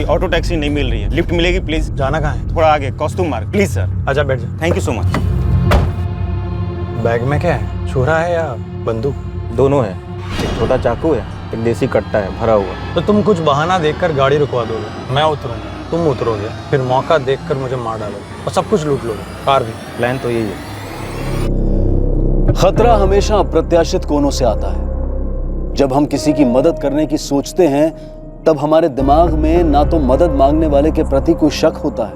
कोई auto taxi नहीं मिल रही है, लिफ्ट मिलेगी प्लीज? जाना कहाँ है? थोड़ा आगे कॉस्ट्यूम मार्ग, प्लीज सर। आजा बैठ जा। Thank you so much. Bag में क्या है, छुरा है या बंदूक? दोनों है, एक छोटा चाकू है, एक देसी कट्टा है भरा हुआ। तो तुम कुछ बहाना देखकर गाड़ी रुकवा दोगे, मैं उतरूंगा, तुम उतरोगे, फिर मौका देखकर मुझे मार डालोगे और सब कुछ लूट लोगे, कार भी। प्लान तो यही है। खतरा हमेशा अप्रत्याशित कोनों से आता है। जब हम किसी की मदद करने की सोचते हैं तब हमारे दिमाग में ना तो मदद मांगने वाले के प्रति कोई शक होता है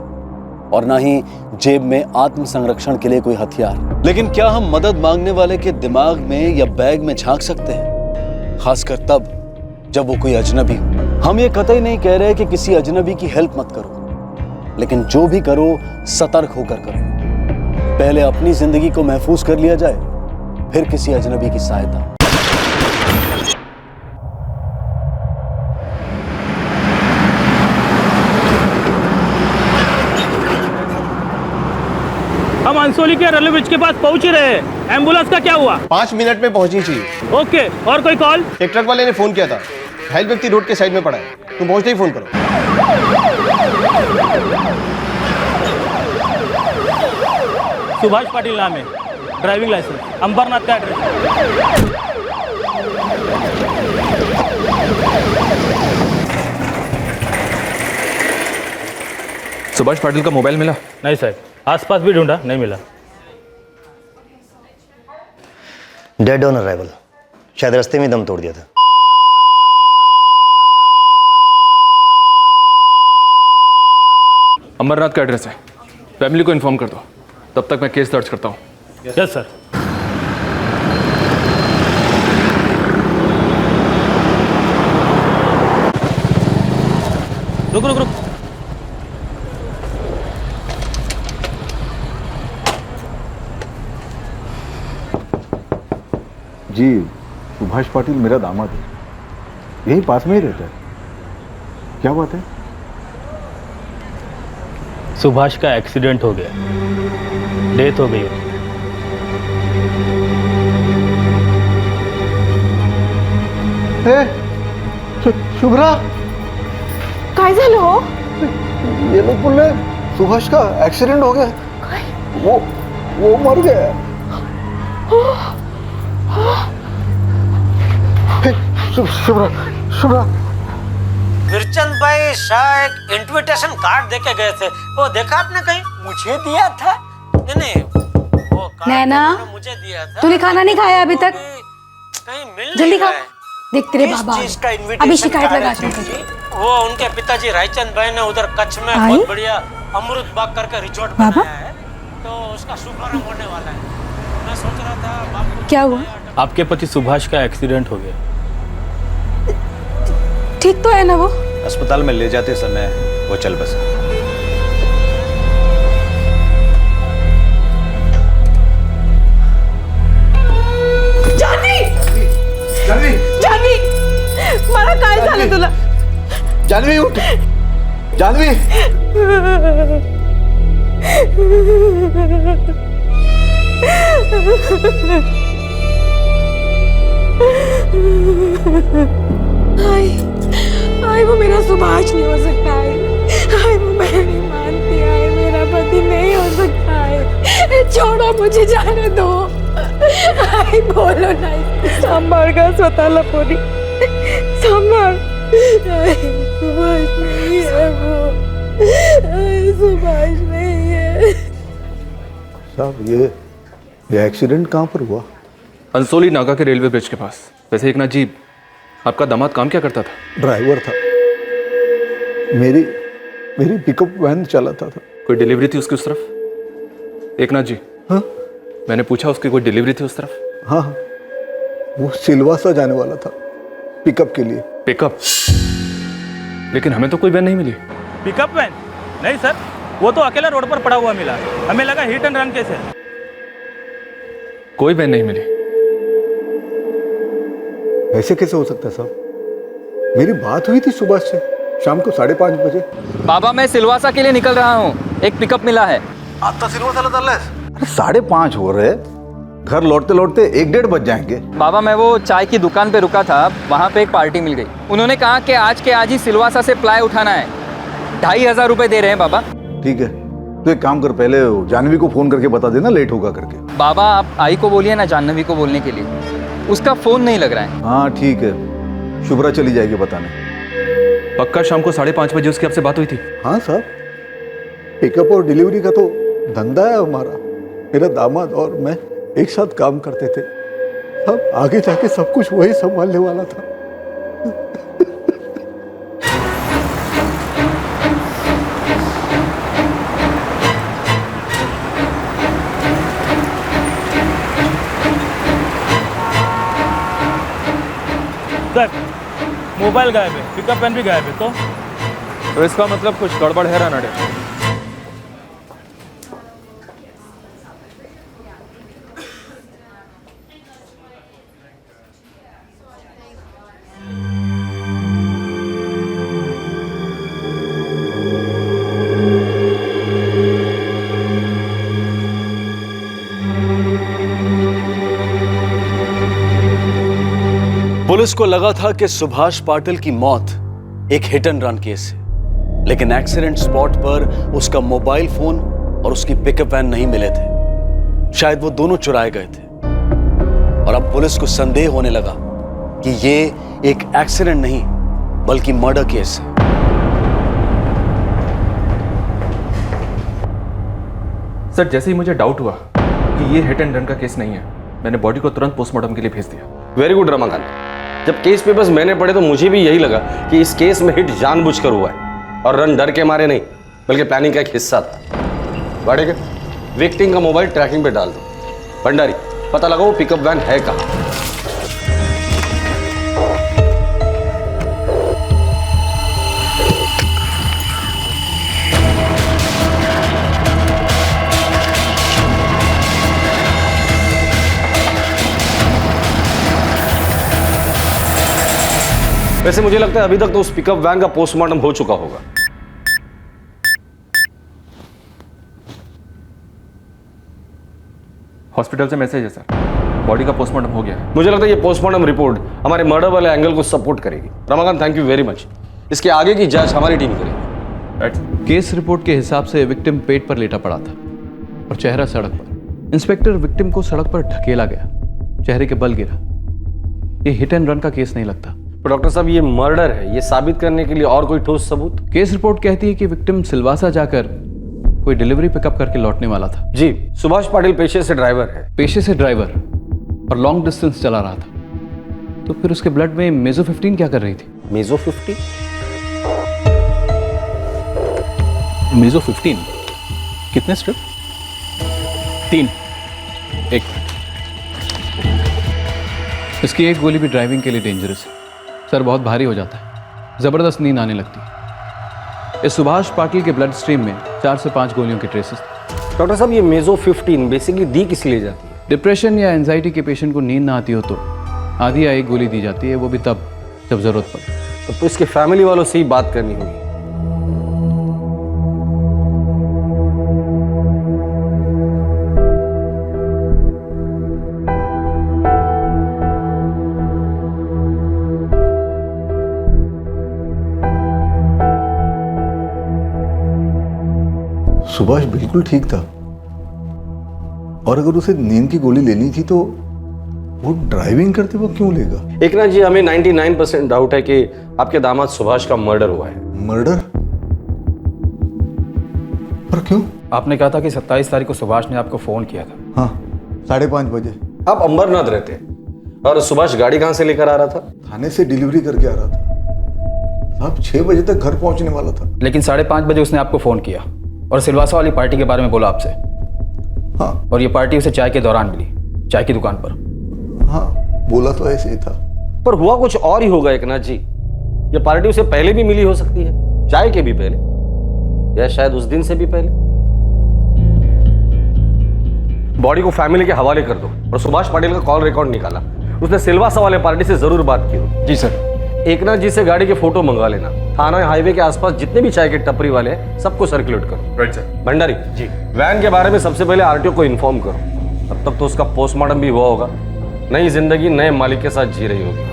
और ना ही जेब में आत्म संरक्षण के लिए कोई हथियार। लेकिन क्या हम मदद मांगने वाले के दिमाग में या बैग में झांक सकते हैं, खासकर तब जब वो कोई अजनबी हो? हम ये कतई नहीं कह रहे कि किसी अजनबी की हेल्प मत करो, लेकिन जो भी करो सतर्क होकर करो। पहले अपनी जिंदगी को महफूज कर लिया जाए, फिर किसी अजनबी की सहायता। हम अंसोली के रेलवे ब्रिज के पास पहुंच ही रहे हैं। एम्बुलेंस का क्या हुआ? 5 मिनट में पहुंचनी चाहिए। ओके, और कोई कॉल? एक ट्रक वाले ने फोन किया था, घायल व्यक्ति रोड के साइड में पड़ा है, तुम पहुंचते ही फोन करो। सुभाष पाटिल नाम है, ड्राइविंग लाइसेंस, अंबरनाथ का एड्रेस। सुभाष पाटिल का मोबाइल मिला? नहीं साहब, आसपास भी ढूंढा, नहीं मिला। डेड ऑन अराइवल, शायद रास्ते में दम तोड़ दिया था। अंबरनाथ का एड्रेस है, फैमिली को इन्फॉर्म कर दो, तब तक मैं केस दर्ज करता हूँ। Yes sir. रुक रुक रुक। जी, सुभाष पाटिल मेरा दामाद है, यही पास में ही रहता है। क्या बात है? सुभाष का एक्सीडेंट हो गया, डेथ हो गई। शुभ्रा, काय झालं हो? ये लोग बोल रहे हैं सुभाष का एक्सीडेंट हो गया, वो मर गया। शुभ्रा, वीरचंद भाई शाह एक इन्विटेशन कार्ड देके गए थे, वो देखा आपने कहीं? मुझे दिया था? नहीं, वो कार्ड नैना, मुझे दिया था। तूने खाना नहीं खाया अभी तक? कहीं मिल जल्दी खा। नहीं देख तेरे बाबा अभी शिकायत लगा चुके। वो उनके पिताजी रायचंद भाई ने उधर कच्छ में बहुत बढ़िया अमृत बाग करके रिजॉर्ट बनाया है, तो उसका शुभारंभ होने वाला है। मैं सोच रहा था क्या हुआ? आपके पति सुभाष का एक्सीडेंट हो गया। ठीक तो है ना वो? अस्पताल में ले जाते समय वो चल बसा। जानवी, मला काय झालं तुला? जानवी उठ, जानवी। आई वो मेरा सुभाष नहीं हो सकता है। आई वो मैं नहीं मानती है, मेरा पति नहीं हो सकता है। छोड़ो मुझे, जाने दो। आई बोलो नहीं, सांभार का स्वतःला पोरी, सांभार। सुभाष नहीं है वो, सुभाष नहीं है। साहब ये एक्सीडेंट कहाँ पर हुआ? अंसोली नागा के रेलवे ब्रिज के पास। वैसे एक ना जी, आपका दामाद काम क्या करता था? ड्राइवर था, मेरी पिकअप वैन चलाता था। कोई डिलीवरी थी उसकी उस तरफ? एक ना जी, हाँ, मैंने पूछा उसकी कोई डिलीवरी थी उस तरफ? हाँ, वो सिलवासा जाने वाला था पिकअप के लिए। पिकअप? लेकिन हमें तो कोई वैन नहीं मिली। Pickup van? नहीं सर, वो तो अकेला रोड पर पड़ा हुआ मिला, हमें लगा हिट एंड रन केस है। कोई वैन नहीं मिली। ऐसे कैसे हो सकता है साहब? मेरी बात हुई थी सुबह से, शाम को 5:30 बजे। बाबा मैं सिलवासा के लिए निकल रहा हूँ, एक पिकअप मिला है। आता सिलवासा चल रहा है? अरे 5:30 हो रहे, घर लौटते लौटते 1-1:30 बज जाएंगे। बाबा मैं वो चाय की दुकान पे रुका था, वहाँ पे एक पार्टी मिल गई। उन्होंने कहा कि आज के आज ही सिलवासा से प्लाई उठाना है, 2,500 रुपए दे रहे हैं बाबा। ठीक है, तो एक काम कर, पहले जानवी को फोन करके बता देना लेट होगा करके। बाबा आप आई को बोलिए ना जानवी को बोलने के लिए, उसका फोन नहीं लग रहा है। हाँ ठीक है, शुभ्रा चली जाएगी बताने। पक्का शाम को 5:30 बजे उसकी आपसे बात हुई थी? हाँ साहब, पिकअप और डिलीवरी का तो धंधा है हमारा। मेरा दामाद और मैं एक साथ काम करते थे। अब आगे जाके सब कुछ वही संभालने वाला था। सर मोबाइल गायब है, पिकअप वैन भी गायब है। तो इसका मतलब कुछ गड़बड़ है रानाडे। पुलिस को लगा था कि सुभाष पाटिल की मौत एक हिट एंड रन केस है, लेकिन एक्सीडेंट स्पॉट पर उसका मोबाइल फोन और उसकी पिकअप वैन नहीं मिले थे। शायद वो दोनों चुराए गए थे और अब पुलिस को संदेह होने लगा कि ये एक एक्सीडेंट नहीं बल्कि मर्डर केस है। सर जैसे ही मुझे डाउट हुआ कि ये हिट एंड रन का केस नहीं है, मैंने बॉडी को तुरंत पोस्टमार्टम के लिए भेज दिया। Very good Ramakant. जब केस पेपर्स मैंने पढ़े तो मुझे भी यही लगा कि इस केस में हिट जानबूझकर हुआ है और रन डर के मारे नहीं बल्कि प्लानिंग का एक हिस्सा था। बढ़ेगा विक्टिम का मोबाइल ट्रैकिंग पे डाल दो। भंडारी पता लगाओ पिकअप वैन है कहाँ। वैसे मुझे लगता है अभी तक तो उस पिकअप वैन का पोस्टमार्टम हो चुका होगा। हॉस्पिटल से मैसेज है सर, बॉडी का पोस्टमार्टम हो गया है। मुझे लगता है ये पोस्टमार्टम रिपोर्ट हमारे मर्डर वाले एंगल को सपोर्ट करेगी। Ramakant thank you very much. इसके आगे की जांच हमारी टीम करेगी। केस रिपोर्ट के हिसाब से विक्टिम पेट पर लेटा पड़ा था और चेहरा सड़क पर। इंस्पेक्टर विक्टिम को सड़क पर ढकेला गया, चेहरे के बल गिरा। ये हिट एंड रन का केस नहीं लगता। तो डॉक्टर साहब ये मर्डर है, ये साबित करने के लिए और कोई ठोस सबूत? केस रिपोर्ट कहती है कि विक्टिम सिलवासा जाकर कोई डिलीवरी पिकअप करके लौटने वाला था। जी, सुभाष पाटिल पेशे से ड्राइवर है। पेशे से ड्राइवर और लॉन्ग डिस्टेंस चला रहा था, तो फिर उसके ब्लड में मेजो 15 क्या कर रही थी? मेजो 15? मेजो 15 कितने स्ट्रिप? 3। एक इसकी एक गोली भी ड्राइविंग के लिए डेंजरस है। सर बहुत भारी हो जाता है, जबरदस्त नींद आने लगती है। इस सुभाष पाटिल के ब्लड स्ट्रीम में 4 से 5 गोलियों के ट्रेसेस। डॉक्टर साहब ये मेजो 15 बेसिकली दी किस लिए जाती है? डिप्रेशन या एंजाइटी के पेशेंट को नींद ना आती हो तो आधी या एक गोली दी जाती है, वो भी तब जब जरूरत पड़े। तो इसके फैमिली वालों से ही बात करनी होगी। सुभाष बिल्कुल ठीक था, और अगर उसे नींद की गोली लेनी थी तो वो ड्राइविंग करते वक्त क्यों लेगा? एकनाथ जी हमें 99% डाउट है कि आपके दामाद सुभाष का मर्डर हुआ है। मर्डर? पर क्यों? आपने कहा था कि 27 तारीख को सुभाष ने आपको फोन किया था। हाँ, 5:30 बजे। आप अंबरनाथ रहते और सुभाष गाड़ी कहां से लेकर आ रहा था? थाने से डिलीवरी करके आ रहा था साहब। 6 बजे तक घर पहुंचने वाला था। लेकिन 5:30 बजे उसने आपको फोन किया और सिलवासा वाली पार्टी के बारे में बोला आपसे। हाँ। और ये पार्टी उसे चाय के दौरान मिली, चाय की दुकान पर। हाँ, बोला तो ऐसे ही था। पर हुआ कुछ और ही होगा एकनाथ जी। ये पार्टी उसे पहले भी मिली हो सकती है, चाय के भी पहले, या शायद उस दिन से भी पहले। बॉडी को फैमिली के हवाले कर दो और सुभाष पाटिल का कॉल रिकॉर्ड निकाला। उसने सिलवासा वाले पार्टी से जरूर बात की हो। जी सर। एकनाथ जी से गाड़ी के फोटो मंगवा लेना। थाना हाईवे के आसपास जितने भी चाय के टपरी वाले हैं सबको सर्कुलेट करो। Right sir. Bhandari ji, van के बारे में सबसे पहले आरटीओ को इन्फॉर्म करो। तब तक तो उसका पोस्टमार्टम भी हुआ होगा। नई जिंदगी नए मालिक के साथ जी रही होगी।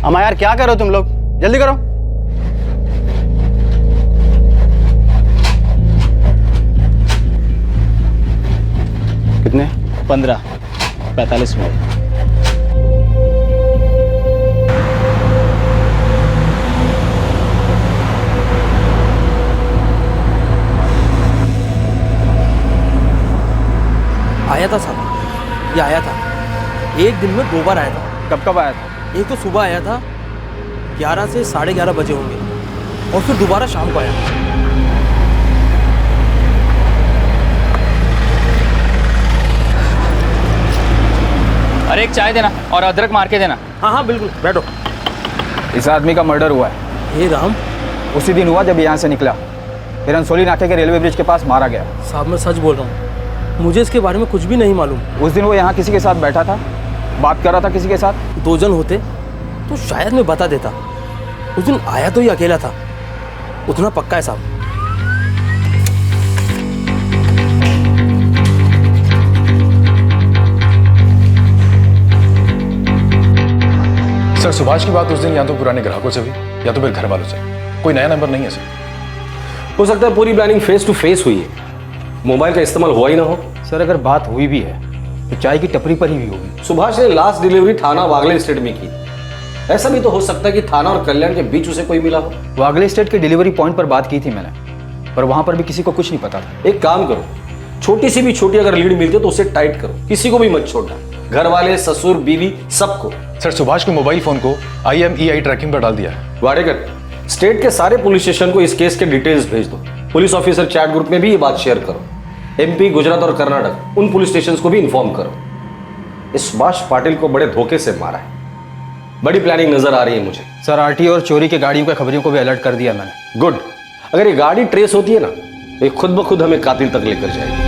अम्मा यार क्या करो तुम लोग, जल्दी करो। कितने? 15-45 मिनट। आया था साहब, ये आया था। एक दिन में 2 बार आया था। कब कब आया था? एक तो सुबह आया था 11 से 11:30 बजे होंगे, और फिर दोबारा शाम को आया। अरे एक चाय देना और अदरक मार के देना। हाँ हाँ बिल्कुल, बैठो। इस आदमी का मर्डर हुआ है। हे राम, उसी दिन हुआ जब यहाँ से निकला, फिर अंसोली नाके के रेलवे ब्रिज के पास मारा गया। साहब मैं सच बोल रहा हूँ, मुझे इसके बारे में कुछ भी नहीं मालूम। उस दिन वो यहाँ किसी के साथ बैठा था, बात कर रहा था किसी के साथ। 2 जन होते तो शायद मैं बता देता। उस दिन आया तो ये अकेला था, उतना पक्का है साहब। सर सुभाष की बात उस दिन या तो पुराने ग्राहकों से हुई या तो फिर घर वालों से। कोई नया नंबर नहीं है सर। हो सकता है पूरी प्लानिंग फेस टू फेस हुई है, मोबाइल का इस्तेमाल हुआ ही ना हो। सर अगर बात हुई भी है तो चाय की टपरी पर ही हुई होगी। सुभाष ने लास्ट डिलीवरी थाना वागले स्टेट में की। ऐसा भी तो हो सकता है कि थाना और कल्याण के बीच उसे कोई मिला हो। वागले स्टेट के डिलीवरी पॉइंट पर बात की थी मैंने, पर वहां पर भी किसी को कुछ नहीं पता था। एक काम करो, छोटी सी भी छोटी अगर लीड मिलती है तो उसे टाइट करो, किसी को भी मत छोड़ना, घर वाले, ससुर, बीवी, सबको। सर सुभाष के मोबाइल फोन को IMEI ट्रैकिंग पर डाल दिया है। वाडेकर, स्टेट के सारे पुलिस स्टेशन को इस केस के डिटेल्स भेज दो। पुलिस ऑफिसर चैट ग्रुप में भी ये बात शेयर करो। MP, गुजरात और कर्नाटक उन पुलिस स्टेशन को भी इन्फॉर्म करो। इस सुभाष पाटिल को बड़े धोखे से मारा है। बड़ी प्लानिंग नजर आ रही है मुझे। सर RT और चोरी की गाड़ियों के खबरियों को भी अलर्ट कर दिया मैंने। गुड। अगर ये गाड़ी ट्रेस होती है ना, तो ये खुद ब खुद हमें कातिल तक लेकर जाएगी।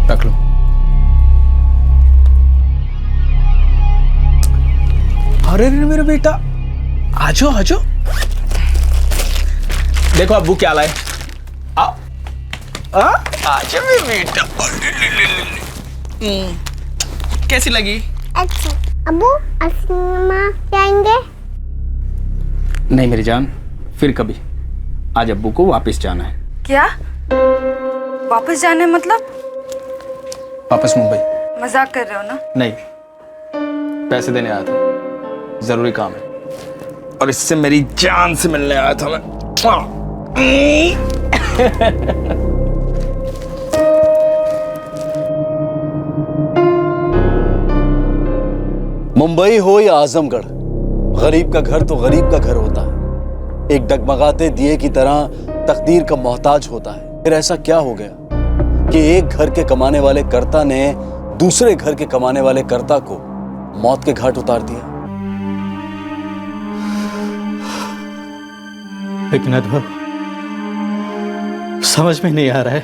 रख लो। अरे मेरे बेटा, आजो आजो। देखो अब्बू क्या लाए। आजा मेरे बेटा। कैसी लगी? अच्छी। अब्बू सिनेमा जाएंगे? नहीं मेरी जान, फिर कभी। आज अब्बू को वापस जाना है। क्या वापस जाना है? मतलब वापस मुंबई। मजाक कर रहे हो ना? नहीं, पैसे देने आया था, जरूरी काम है। और इससे मेरी जान से मिलने आया था मैं। मुंबई हो या आजमगढ़, गरीब का घर तो गरीब का घर होता है। एक डगमगाते दिए की तरह तकदीर का मोहताज होता है। फिर ऐसा क्या हो गया कि एक घर के कमाने वाले कर्ता ने दूसरे घर के कमाने वाले कर्ता को मौत के घाट उतार दिया? लेकिन अनुभव समझ में नहीं आ रहा है,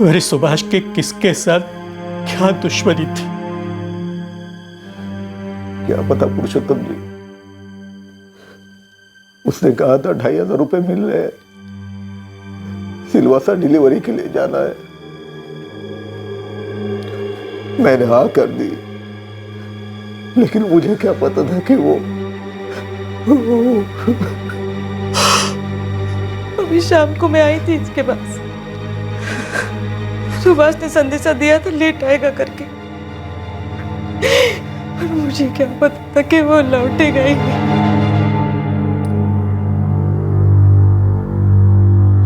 मेरे सुभाष के किसके साथ क्या दुश्मनी थी। क्या पता पुरुषोत्तम जी, उसने कहा था 2500 रुपए मिल रहे हैं, सिलवासा डिलीवरी के लिए जाना है। मैंने हाँ कर दी, लेकिन मुझे क्या पता था कि वो अभी शाम को मैं आई थी इसके पास, सुभाष ने संदेशा दिया था लेट आएगा करके, और मुझे क्या पता था कि वो लौटेगा ही नहीं।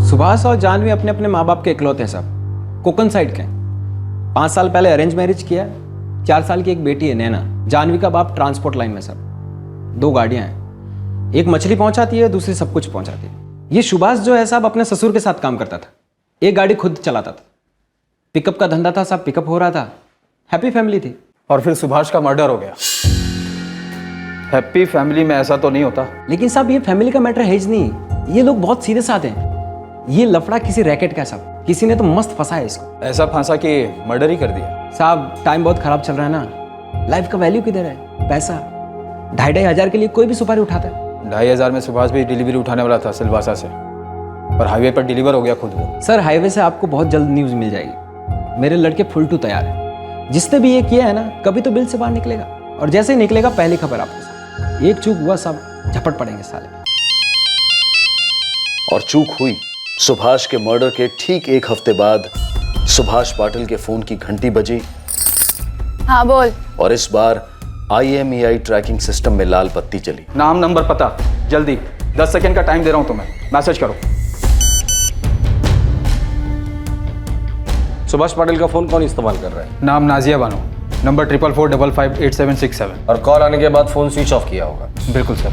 सुभाष और जानवी अपने अपने माँ बाप के इकलौते हैं साहब, कोकन साइड के। 5 साल पहले अरेंज मैरिज किया, 4 साल की एक बेटी है नैना। जानवी का बाप ट्रांसपोर्ट लाइन में साहब, 2 गाड़ियां हैं, एक मछली पहुंचाती है, दूसरी सब कुछ पहुंचाती है। ये सुभाष जो है साहब अपने ससुर के साथ काम करता था, एक गाड़ी खुद चलाता था, पिकअप का धंधा था साहब, पिकअप हो रहा था, हैप्पी फैमिली थी। और फिर सुभाष का मर्डर हो गया। हैप्पी फैमिली में ऐसा तो नहीं होता। लेकिन साहब ये फैमिली का मैटर है ही नहीं, ये लोग बहुत सीधे साधे हैं। ये लफड़ा किसी रैकेट का साहब, किसी ने तो मस्त फंसा है इसको। ऐसा फंसा कि मर्डर ही कर दिया। साहब टाइम बहुत खराब चल रहा है ना, लाइफ का वैल्यू किधर है? पैसा 2,500 के लिए कोई भी सुपारी उठाता है। 2,500 में सुभाष भी डिलीवरी उठाने वाला था सिलवासा से, पर हाईवे पर डिलीवर हो गया खुद वो। सर हाईवे से आपको बहुत जल्द न्यूज़ मिल जाएगी। मेरे लड़के फुल टू तैयार है, जिसने भी ये किया है ना कभी तो बिल से बाहर निकलेगा, और जैसे ही निकलेगा पहली खबर आपको। एक चूक हुआ सब झपट पड़ेंगे साले। और चूक हुई। सुभाष के मर्डर के ठीक 1 हफ्ते बाद सुभाष पाटिल के फोन की घंटी बजी। हाँ बोल। और इस बार IMEI ट्रैकिंग सिस्टम में लाल बत्ती जली। नाम नंबर पता जल्दी, 10 सेकंड का टाइम दे रहा हूं तुम्हें, मैसेज करो। सुभाष पाटिल का फोन कौन इस्तेमाल कर रहा है? नाम नाजिया बानो, नंबर 4445588767। और कॉल आने के बाद फोन स्विच ऑफ किया होगा। बिल्कुल सर।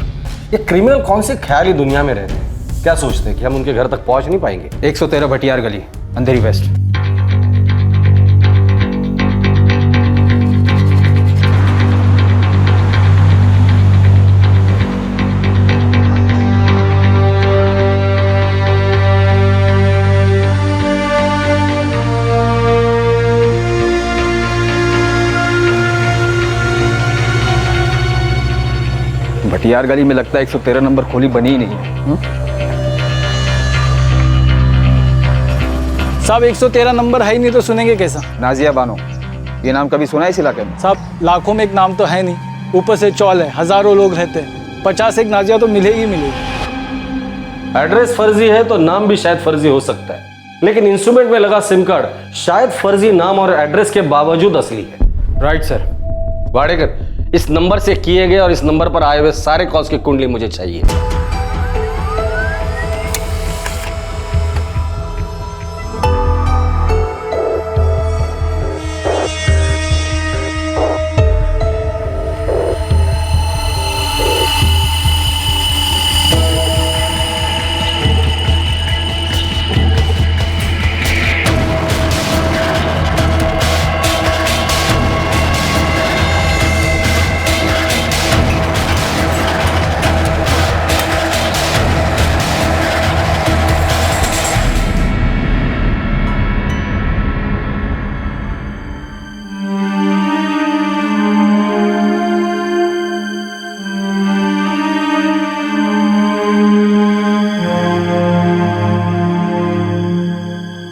ये क्रिमिनल कौन से ख्याली दुनिया में रहते हैं? क्या सोचते हैं कि हम उनके घर तक पहुंच नहीं पाएंगे? 113 भटियार गली, अंधेरी वेस्ट। भटियार गली में लगता है 113 नंबर खोली बनी ही नहीं है। साहब 113 नंबर है ही नहीं तो सुनेंगे कैसा? नाजिया बानो, ये नाम कभी सुना है इस इलाके में? साहब लाखों में एक नाम तो है नहीं, ऊपर से चौल है, हजारों लोग रहते हैं, 50 एक नाजिया तो मिलेगी मिलेगी। एड्रेस फर्जी है तो नाम भी शायद फर्जी हो सकता है, लेकिन इंस्ट्रूमेंट में लगा सिम कार्ड शायद फर्जी नाम और एड्रेस के बावजूद असली है। Right sir. वाडेकर, इस नंबर से किए गए और इस नंबर पर आए हुए सारे कॉल्स की कुंडली मुझे चाहिए।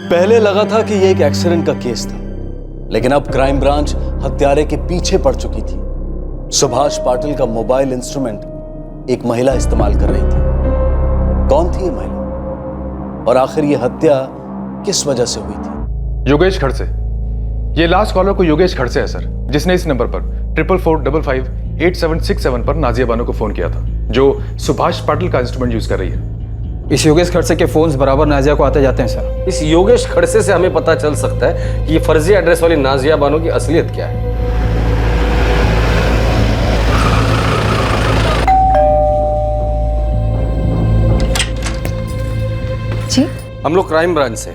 पहले लगा था कि यह एक एक्सीडेंट का केस था, लेकिन अब क्राइम ब्रांच हत्यारे के पीछे पड़ चुकी थी। सुभाष पाटिल का मोबाइल इंस्ट्रूमेंट एक महिला इस्तेमाल कर रही थी। कौन थी ये महिला और आखिर ये हत्या किस वजह से हुई थी? योगेश खड़से। ये लास्ट कॉलर को योगेश खड़से है सर, जिसने इस नंबर पर 4445588767 पर नाजिया बानो को फोन किया था, जो सुभाष पाटिल का इंस्ट्रूमेंट यूज कर रही है। इस योगेश खड़से के फोन्स बराबर नाजिया को आते जाते हैं सर। इस योगेश खड़से से हमें पता चल सकता है कि ये फर्जी एड्रेस वाली नाजिया बानो की असलियत क्या है। जी हम लोग क्राइम ब्रांच से।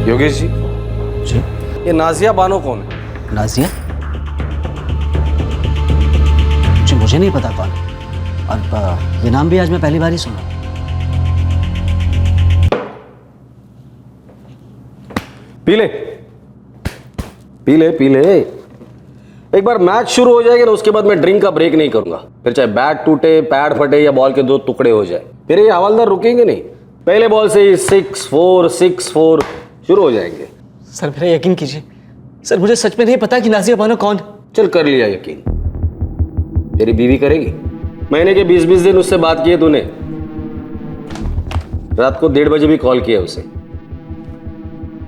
योगेश जी। जी। ये नाजिया बानो कौन है? नाजिया? जी मुझे नहीं पता कौन है, और ये नाम भी आज मैं पहली बार ही सुना। पी ले पी ले पी ले। एक बार मैच शुरू हो जाएगा ना, उसके बाद मैं ड्रिंक का ब्रेक नहीं करूंगा। फिर चाहे बैट टूटे, पैड फटे या बॉल के 2 टुकड़े हो जाए, फिर ये हवालदार रुकेंगे नहीं। पहले बॉल से ही 6-4 6-4 शुरू हो जाएंगे। सर मेरा यकीन कीजिए, सर मुझे सच में नहीं पता कि नाजिया बानो कौन। चल कर लिया यकीन, तेरी बीवी करेगी। महीने के 20-20 दिन उससे बात की है तूने, रात को 1:30 बजे भी कॉल किया उसे।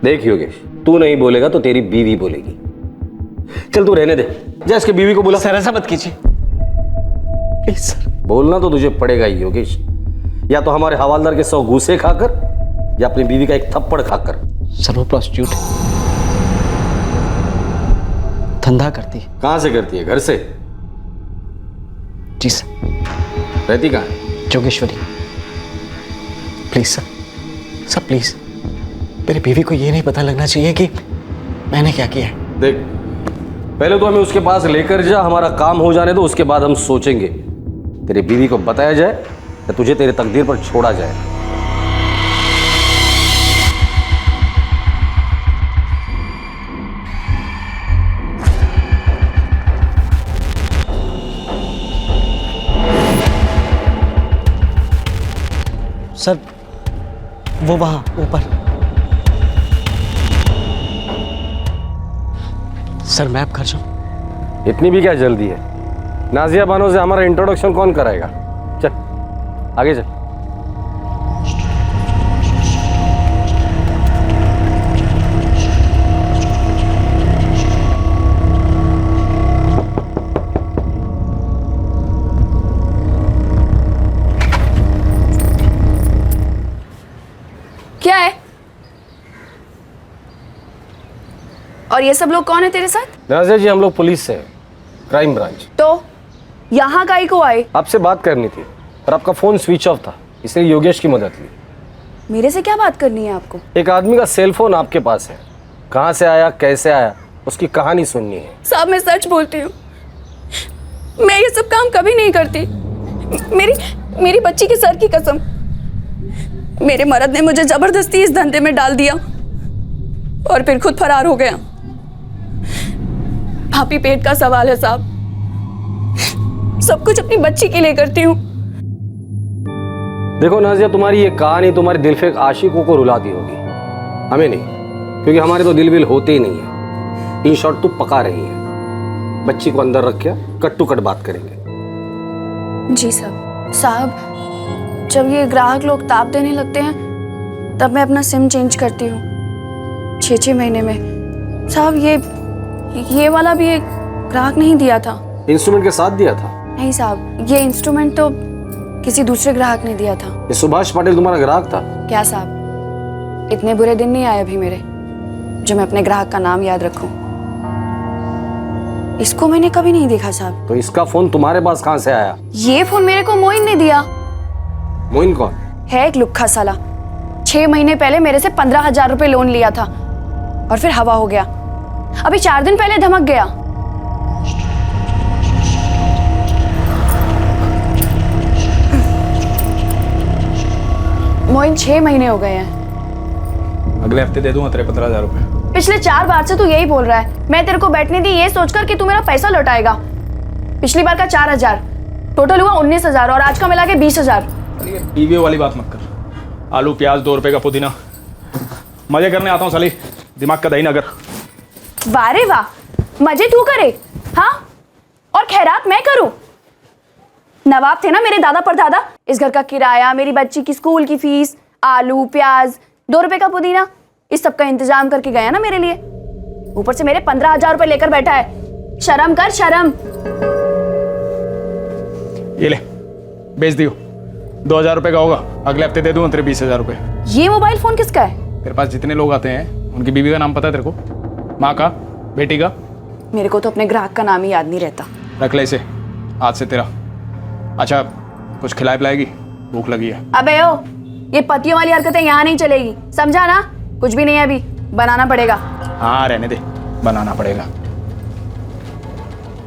देख योगेश, तू नहीं बोलेगा तो तेरी बीवी बोलेगी। चल तू रहने दे, जा इसके बीवी को बुला। सर ऐसा मत कीजिए प्लीज सर। बोलना तो तुझे पड़ेगा ही योगेश, या तो हमारे हवालदार के 100 घूसे खाकर या अपनी बीवी का एक थप्पड़ खाकर। सर वो प्रोस्टिट्यूट धंधा करती है। कहां से करती है? घर से? जी सर। रहती कहाँ है? जोगेश्वरी, प्लीज सर प्लीज, मेरी बीवी को ये नहीं पता लगना चाहिए कि मैंने क्या किया है। देख, पहले तो हमें उसके पास लेकर जा, हमारा काम हो जाने दो, उसके बाद हम सोचेंगे। तेरी बीवी को बताया जाए या तुझे तेरे तकदीर पर छोड़ा जाए। सर वो वहां ऊपर। सर मैं अब घर जाऊं? इतनी भी क्या जल्दी है? नाजिया बानो से हमारा इंट्रोडक्शन कौन कराएगा? चल आगे चल। क्या है? और ये सब लोग कौन है तेरे साथ? नाजिया जी, हम लोग पुलिस से हैं, क्राइम ब्रांच। तो यहाँ काहे को आए? आपसे बात करनी थी पर आपका फोन स्विच ऑफ था, इसलिए योगेश की मदद ली। मेरे से क्या बात करनी है आपको? एक आदमी का सेल फोन आपके पास है, कहाँ से आया, कैसे आया, उसकी कहानी सुननी है। साहब मैं सच बोलती हूँ, मैं ये सब काम कभी नहीं करती। मेरी बच्ची के सर की कसम, मेरे मर्द ने मुझे जबरदस्ती इस धंधे में डाल दिया और फिर खुद फरार हो गया। भाभी पेट का सवाल है साहब, सब कुछ अपनी बच्ची के लिए करती हूँ। देखो नाजिया, तुम्हारी ये कहानी तुम्हारे दिलफेक आशिकों को रुलाती होगी, हमें नहीं, क्योंकि हमारे तो दिल विल होते ही नहीं है। इन शॉर्ट तू पका रही है, बच्ची को अंदर रख के कट टू कट बात करेंगे। जी साहब, जब ये ग्राहक लोग ताप देने लगते हैं तब मैं अपना सिम चेंज करती हूँ 6-6 महीने में। साहब ये वाला भी एक ग्राहक नहीं दिया था। इंस्ट्रूमेंट के साथ दिया था? नहीं साहब, ये इंस्ट्रूमेंट तो किसी दूसरे ग्राहक ने दिया था। ये सुभाष पाटिल तुम्हारा ग्राहक था? क्या साहब, इतने बुरे दिन नहीं आए अभी मेरे जो मैं अपने ग्राहक का नाम याद रखूं। इसको मैंने कभी नहीं देखा साहब। तो इसका फोन तुम्हारे पास कहाँ से आया? ये फोन मेरे को मोइन ने दिया। मोइन कौन है? एक लुक्खा साला। 6 महीने पहले मेरे से 15,000 रुपए लोन लिया था और फिर हवा हो गया। अभी 4 दिन पहले धमक गया। मोइन 6 महीने हो गए हैं। अगले हफ्ते दे दूंगा तेरे 15,000 रुपए। पिछले 4 बार से तू यही बोल रहा है। मैं तेरे को बैठने दी ये सोचकर कि तू मेरा पैसा लौटाएगा। पिछली बार का 4,000, टोटल हुआ 19,000 और आज का मिला के 20,000। टीवी वाली बात मत कर। आलू प्याज 2 रुपए का पुदीना, मजे करने आता हूँ साली, दिमाग का दही नगर। वाह रे वाह, मजे तू करे हाँ, और खैरात मैं करूं। नवाब थे ना मेरे दादा परदादा, इस घर का किराया, मेरी बच्ची की स्कूल की फीस, आलू प्याज 2 रुपए का पुदीना, इस सब का इंतजाम करके गया ना मेरे लिए। ऊपर से मेरे 15,000 रुपए लेकर बैठा है। शर्म कर शर्म। ये ले, बेच दियो। 2,000 रुपए का होगा, अगले हफ्ते दे दूंगा तेरे 20,000 रुपए। ये मोबाइल फोन किसका है? तेरे पास जितने लोग आते हैं उनकी बीवी का नाम पता है तेरे को? माँ का, बेटी का? मेरे को तो अपने ग्राहक का नाम ही याद नहीं रहता। रख ले इसे, आज से तेरा। अच्छा, कुछ खिलाए पिलाएगी? भूख लगी है। अबे ओ, ये पतियों वाली हरकतें यहाँ नहीं चलेगी, समझा ना? कुछ भी नहीं है अभी, बनाना पड़ेगा। हाँ रहने दे, बनाना पड़ेगा।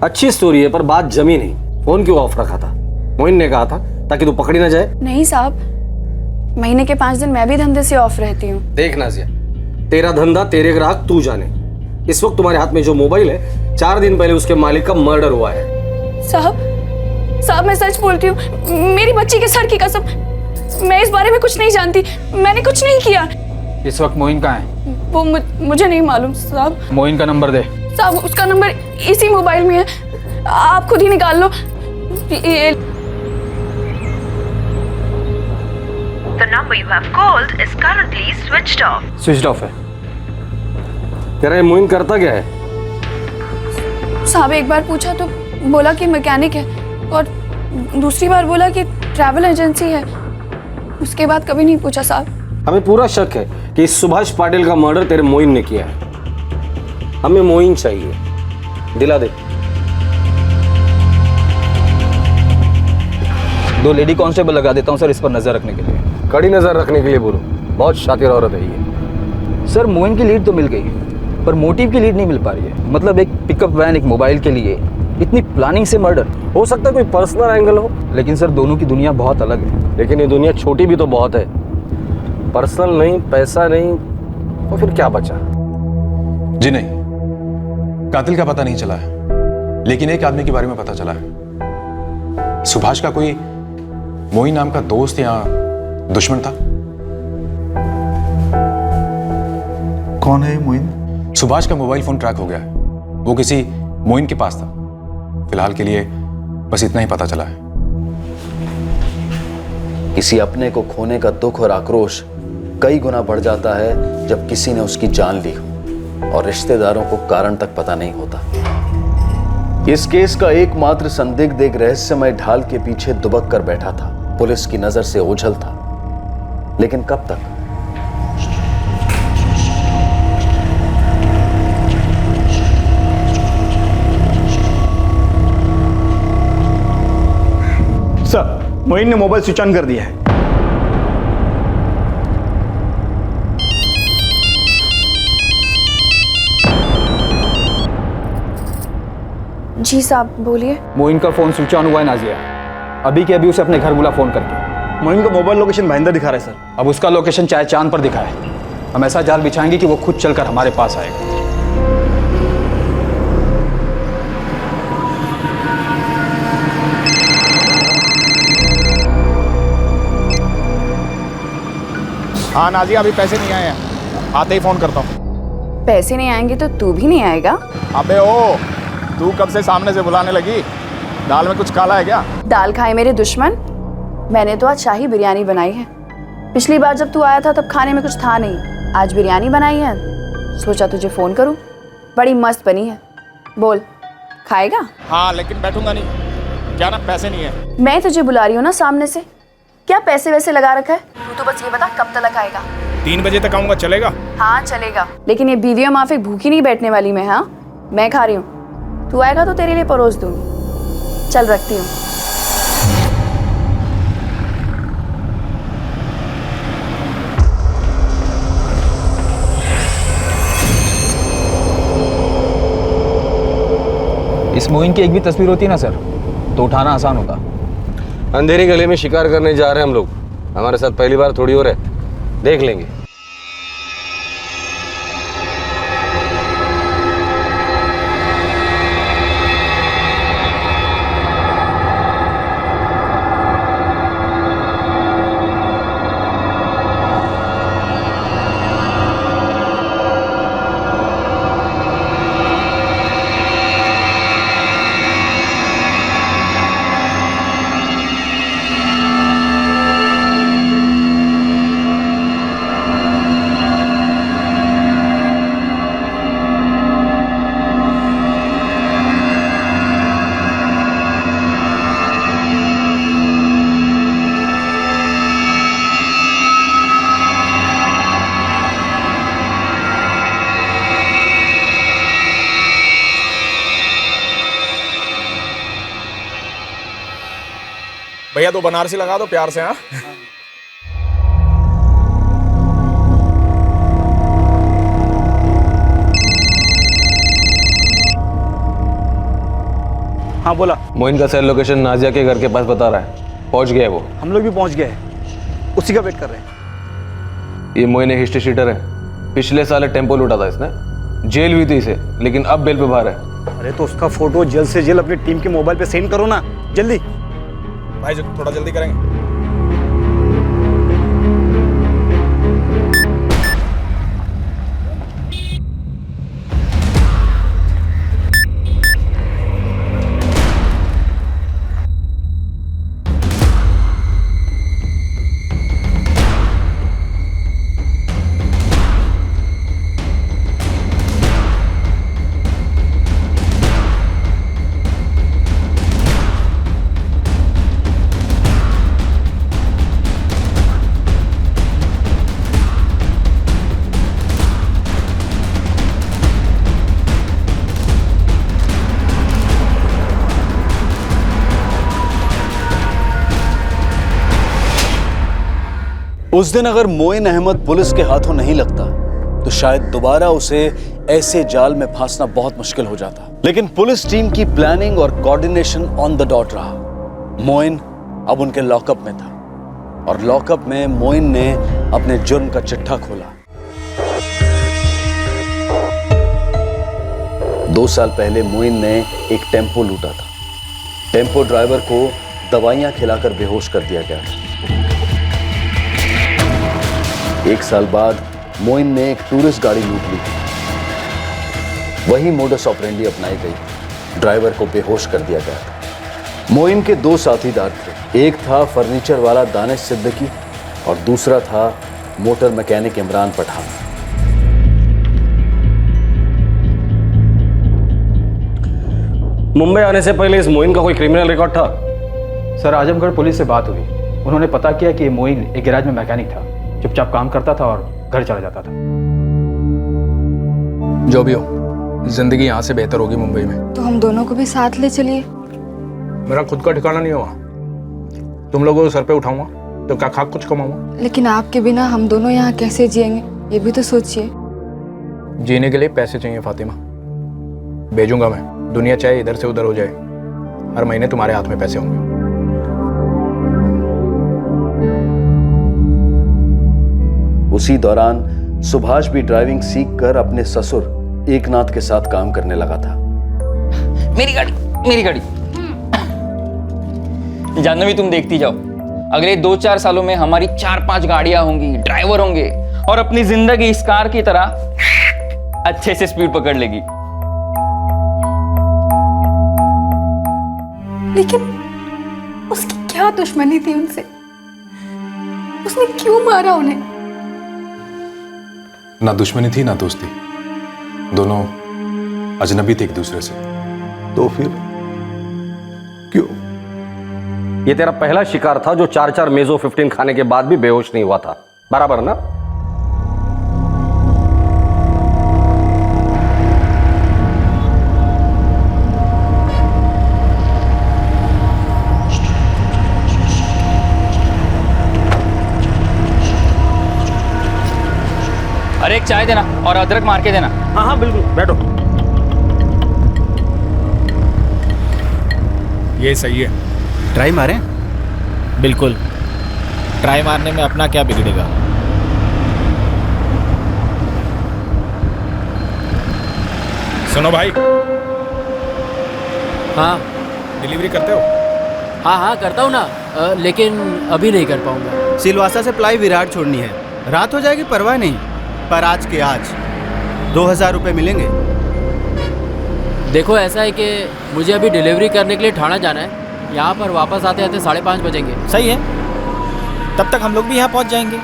अच्छी स्टोरी है पर बात जमी नहीं। फोन क्यों ऑफ रखा था? मोइन ने कहा था ताकि तू पकड़ी ना जाए। नहीं साहब, महीने के 5 दिन मैं भी धंधे से ऑफ रहती हूँ। देख नाजिया, तेरा धंधा तेरे ग्राहक तू जाने। इस वक्त तुम्हारे हाथ में जो मोबाइल है, 4 दिन पहले उसके मालिक का मर्डर हुआ है। साहब मैं सच बोलती हूँ, मेरी बच्ची के सर की कसम, मैं इस बारे में कुछ नहीं जानती। मैंने कुछ नहीं किया। इस वक्त मोइन कहाँ है? वो मुझे नहीं मालूम साहब। मोइन का नंबर दे। साहब उसका नंबर इसी मोबाइल में है, आप खुद ही निकाल लो। ये The number you have called is currently switched off. Switch off है। कह रहे मोइन करता क्या है? साहब एक बार पूछा तो बोला कि मैकेनिक है और दूसरी बार बोला कि ट्रैवल एजेंसी है। उसके बाद कभी नहीं पूछा साहब। हमें पूरा शक है कि इस सुभाष पाटिल का मर्डर तेरे मोइन ने किया है। हमें मोइन चाहिए, दिला दे। 2 लेडी कांस्टेबल लगा देता हूँ सर इस पर नजर रखने के लिए। कड़ी नजर रखने के लिए बोलो, बहुत शातिर औरत है ये। सर मोइन की लीड तो मिल गई, पर मोटिव की लीड नहीं मिल पा रही है। मतलब एक पिकअप वैन, एक मोबाइल के लिए इतनी प्लानिंग से मर्डर। हो सकता है कोई पर्सनल एंगल हो, लेकिन सर दोनों की दुनिया बहुत अलग है। लेकिन ये दुनिया छोटी भी तो बहुत है। पर्सनल नहीं, पैसा नहीं, तो फिर क्या बचा? जी नहीं, कातिल का पता नहीं चला है, लेकिन एक आदमी के बारे में पता चला है। सुभाष का कोई मोइन नाम का दोस्त या दुश्मन था। कौन है मोइन? सुभाष का मोबाइल फोन ट्रैक हो गया है, वो किसी मोइन के पास था। फिलहाल के लिए बस इतना ही पता चला है। किसी अपने को खोने का दुख और आक्रोश कई गुना बढ़ जाता है जब किसी ने उसकी जान ली हो और रिश्तेदारों को कारण तक पता नहीं होता। इस केस का एकमात्र संदिग्ध एक रहस्यमय ढाल के पीछे दुबक कर बैठा था, पुलिस की नजर से ओझल था, लेकिन कब तक? सर, मोइन ने मोबाइल स्विच ऑन कर दिया है। जी साहब बोलिए। मोइन का फोन स्विच ऑन हुआ है नाजिया, अभी के अभी उसे अपने घर बुला फोन करके। मोइन का मोबाइल लोकेशन भाईंदर दिखा रहा है सर। अब उसका लोकेशन चाहे चांद पर दिखाए, हम ऐसा जाल बिछाएंगे कि वो खुद चलकर हमारे पास आएगा। हाँ नाजिया, अभी पैसे नहीं आए हैं, आते ही फोन करता हूँ। पैसे नहीं आएंगे तो तू भी नहीं आएगा? अबे ओ, तू कब से सामने से बुलाने लगी? दाल में कुछ काला है क्या? दाल खाए मेरे दुश्मन, मैंने तो आज शाही बिरयानी बनाई है। पिछली बार जब तू आया था तब खाने में कुछ था नहीं, आज बिरयानी बनाई है, सोचा तुझे फोन करूं। बड़ी मस्त बनी है, बोल खाएगा? हाँ लेकिन बैठूंगा नहीं, क्या ना पैसे नहीं है। मैं तुझे बुला रही हूँ ना सामने से, क्या पैसे वैसे लगा रखा है? तू तो बस ये बता कब तक आएगा? 3 बजे तक आऊंगा, चलेगा? हाँ चलेगा, लेकिन ये बीवियों माफिक भूखी नहीं बैठने वाली मैं। हाँ मैं खा रही हूँ, तू आएगा तो तेरे लिए परोस दूंगी। चल रखती हूँ। इस मोइन की एक भी तस्वीर होती ना सर तो उठाना आसान होता। अंधेरी गली में शिकार करने जा रहे हैं हम लोग, हमारे साथ पहली बार थोड़ी हो रहे, देख लेंगे। भैया 2 बनारसी लगा दो प्यार से। हाँ हाँ बोला। मोइन का सेल लोकेशन नाजिया के घर के पास बता रहा है, पहुंच गया है वो। हम लोग भी पहुंच गए हैं, उसी का वेट कर रहे हैं। ये मोइन एक हिस्ट्री शीटर है, पिछले साल टेम्पो लूटा था इसने, जेल हुई थी इसे, लेकिन अब बेल पे बाहर है। अरे तो उसका फोटो जल्द से जल्द अपनी टीम के मोबाइल पे सेंड करो ना, जल्दी। भाई जो थोड़ा जल्दी करेंगे। उस दिन अगर मोइन अहमद पुलिस के हाथों नहीं लगता तो शायद दोबारा उसे ऐसे जाल में फांसना बहुत मुश्किल हो जाता। लेकिन पुलिस टीम की प्लानिंग और कोऑर्डिनेशन ऑन द डॉट रहा। मोइन अब उनके लॉकअप में था और लॉकअप में मोइन ने अपने जुर्म का चिट्ठा खोला। 2 साल पहले मोइन ने एक टेम्पो लूटा था। टेम्पो ड्राइवर को दवाइयां खिलाकर बेहोश कर दिया गया था। 1 साल बाद मोइन ने एक टूरिस्ट गाड़ी लूट ली थी। वही मोडस ऑपरेंडी अपनाई गई। ड्राइवर को बेहोश कर दिया गया था। मोइन के 2 साथीदार थे। एक था फर्नीचर वाला दानिश सिद्दीकी और दूसरा था मोटर मैकेनिक इमरान पठान। मुंबई आने से पहले इस मोइन का कोई क्रिमिनल रिकॉर्ड था? सर, आजमगढ़ पुलिस से बात हुई। उन्होंने पता किया कि मोइन एक गैराज में मैकेनिक था, चुपचाप काम करता था और घर चला जाता था। जो भी हो, जिंदगी यहाँ से बेहतर होगी मुंबई में। तो हम दोनों को भी साथ ले चलिए। मेरा खुद का ठिकाना नहीं होगा। तुम लोगों को सर पे उठाऊंगा तो क्या खाक कुछ कमाऊंगा? लेकिन आपके बिना हम दोनों यहाँ कैसे जिएंगे, ये भी तो सोचिए। जीने के लिए पैसे चाहिए फातिमा। भेजूंगा मैं। दुनिया चाहे इधर से उधर हो जाए, हर महीने तुम्हारे हाथ में पैसे होंगे। उसी दौरान सुभाष भी ड्राइविंग सीखकर अपने ससुर एकनाथ के साथ काम करने लगा था। मेरी गाड़ी, मेरी गाड़ी। जाह्नवी, तुम देखती जाओ, अगले 2-4 सालों में हमारी 4-5 गाड़ियां होंगी, ड्राइवर होंगे और अपनी जिंदगी इस कार की तरह अच्छे से स्पीड पकड़ लेगी। लेकिन उसकी क्या दुश्मनी थी उनसे? उसने क्यों मारा उन्हें? ना दुश्मनी थी ना दोस्ती, दोनों अजनबी थे एक दूसरे से। तो फिर क्यों? ये तेरा पहला शिकार था जो 4-4 मेजो 15 खाने के बाद भी बेहोश नहीं हुआ था, बराबर ना? अरे एक चाय देना और अदरक मार के देना। हाँ हाँ बिल्कुल, बैठो। ये सही है। ट्राई मारें? बिल्कुल, ट्राई मारने में अपना क्या बिगड़ेगा। सुनो भाई। हाँ डिलीवरी करते हो? हाँ हाँ करता हूँ ना, लेकिन अभी नहीं कर पाऊंगा। सिलवासा से प्लाई विराट छोड़नी है। रात हो जाएगी परवाह नहीं, पर आज के आज 2000 रुपये मिलेंगे। देखो ऐसा है कि मुझे अभी डिलीवरी करने के लिए ठाणा जाना है। यहाँ पर वापस आते आते 5:30 बजेंगे। सही है, तब तक हम लोग भी यहाँ पहुँच जाएंगे।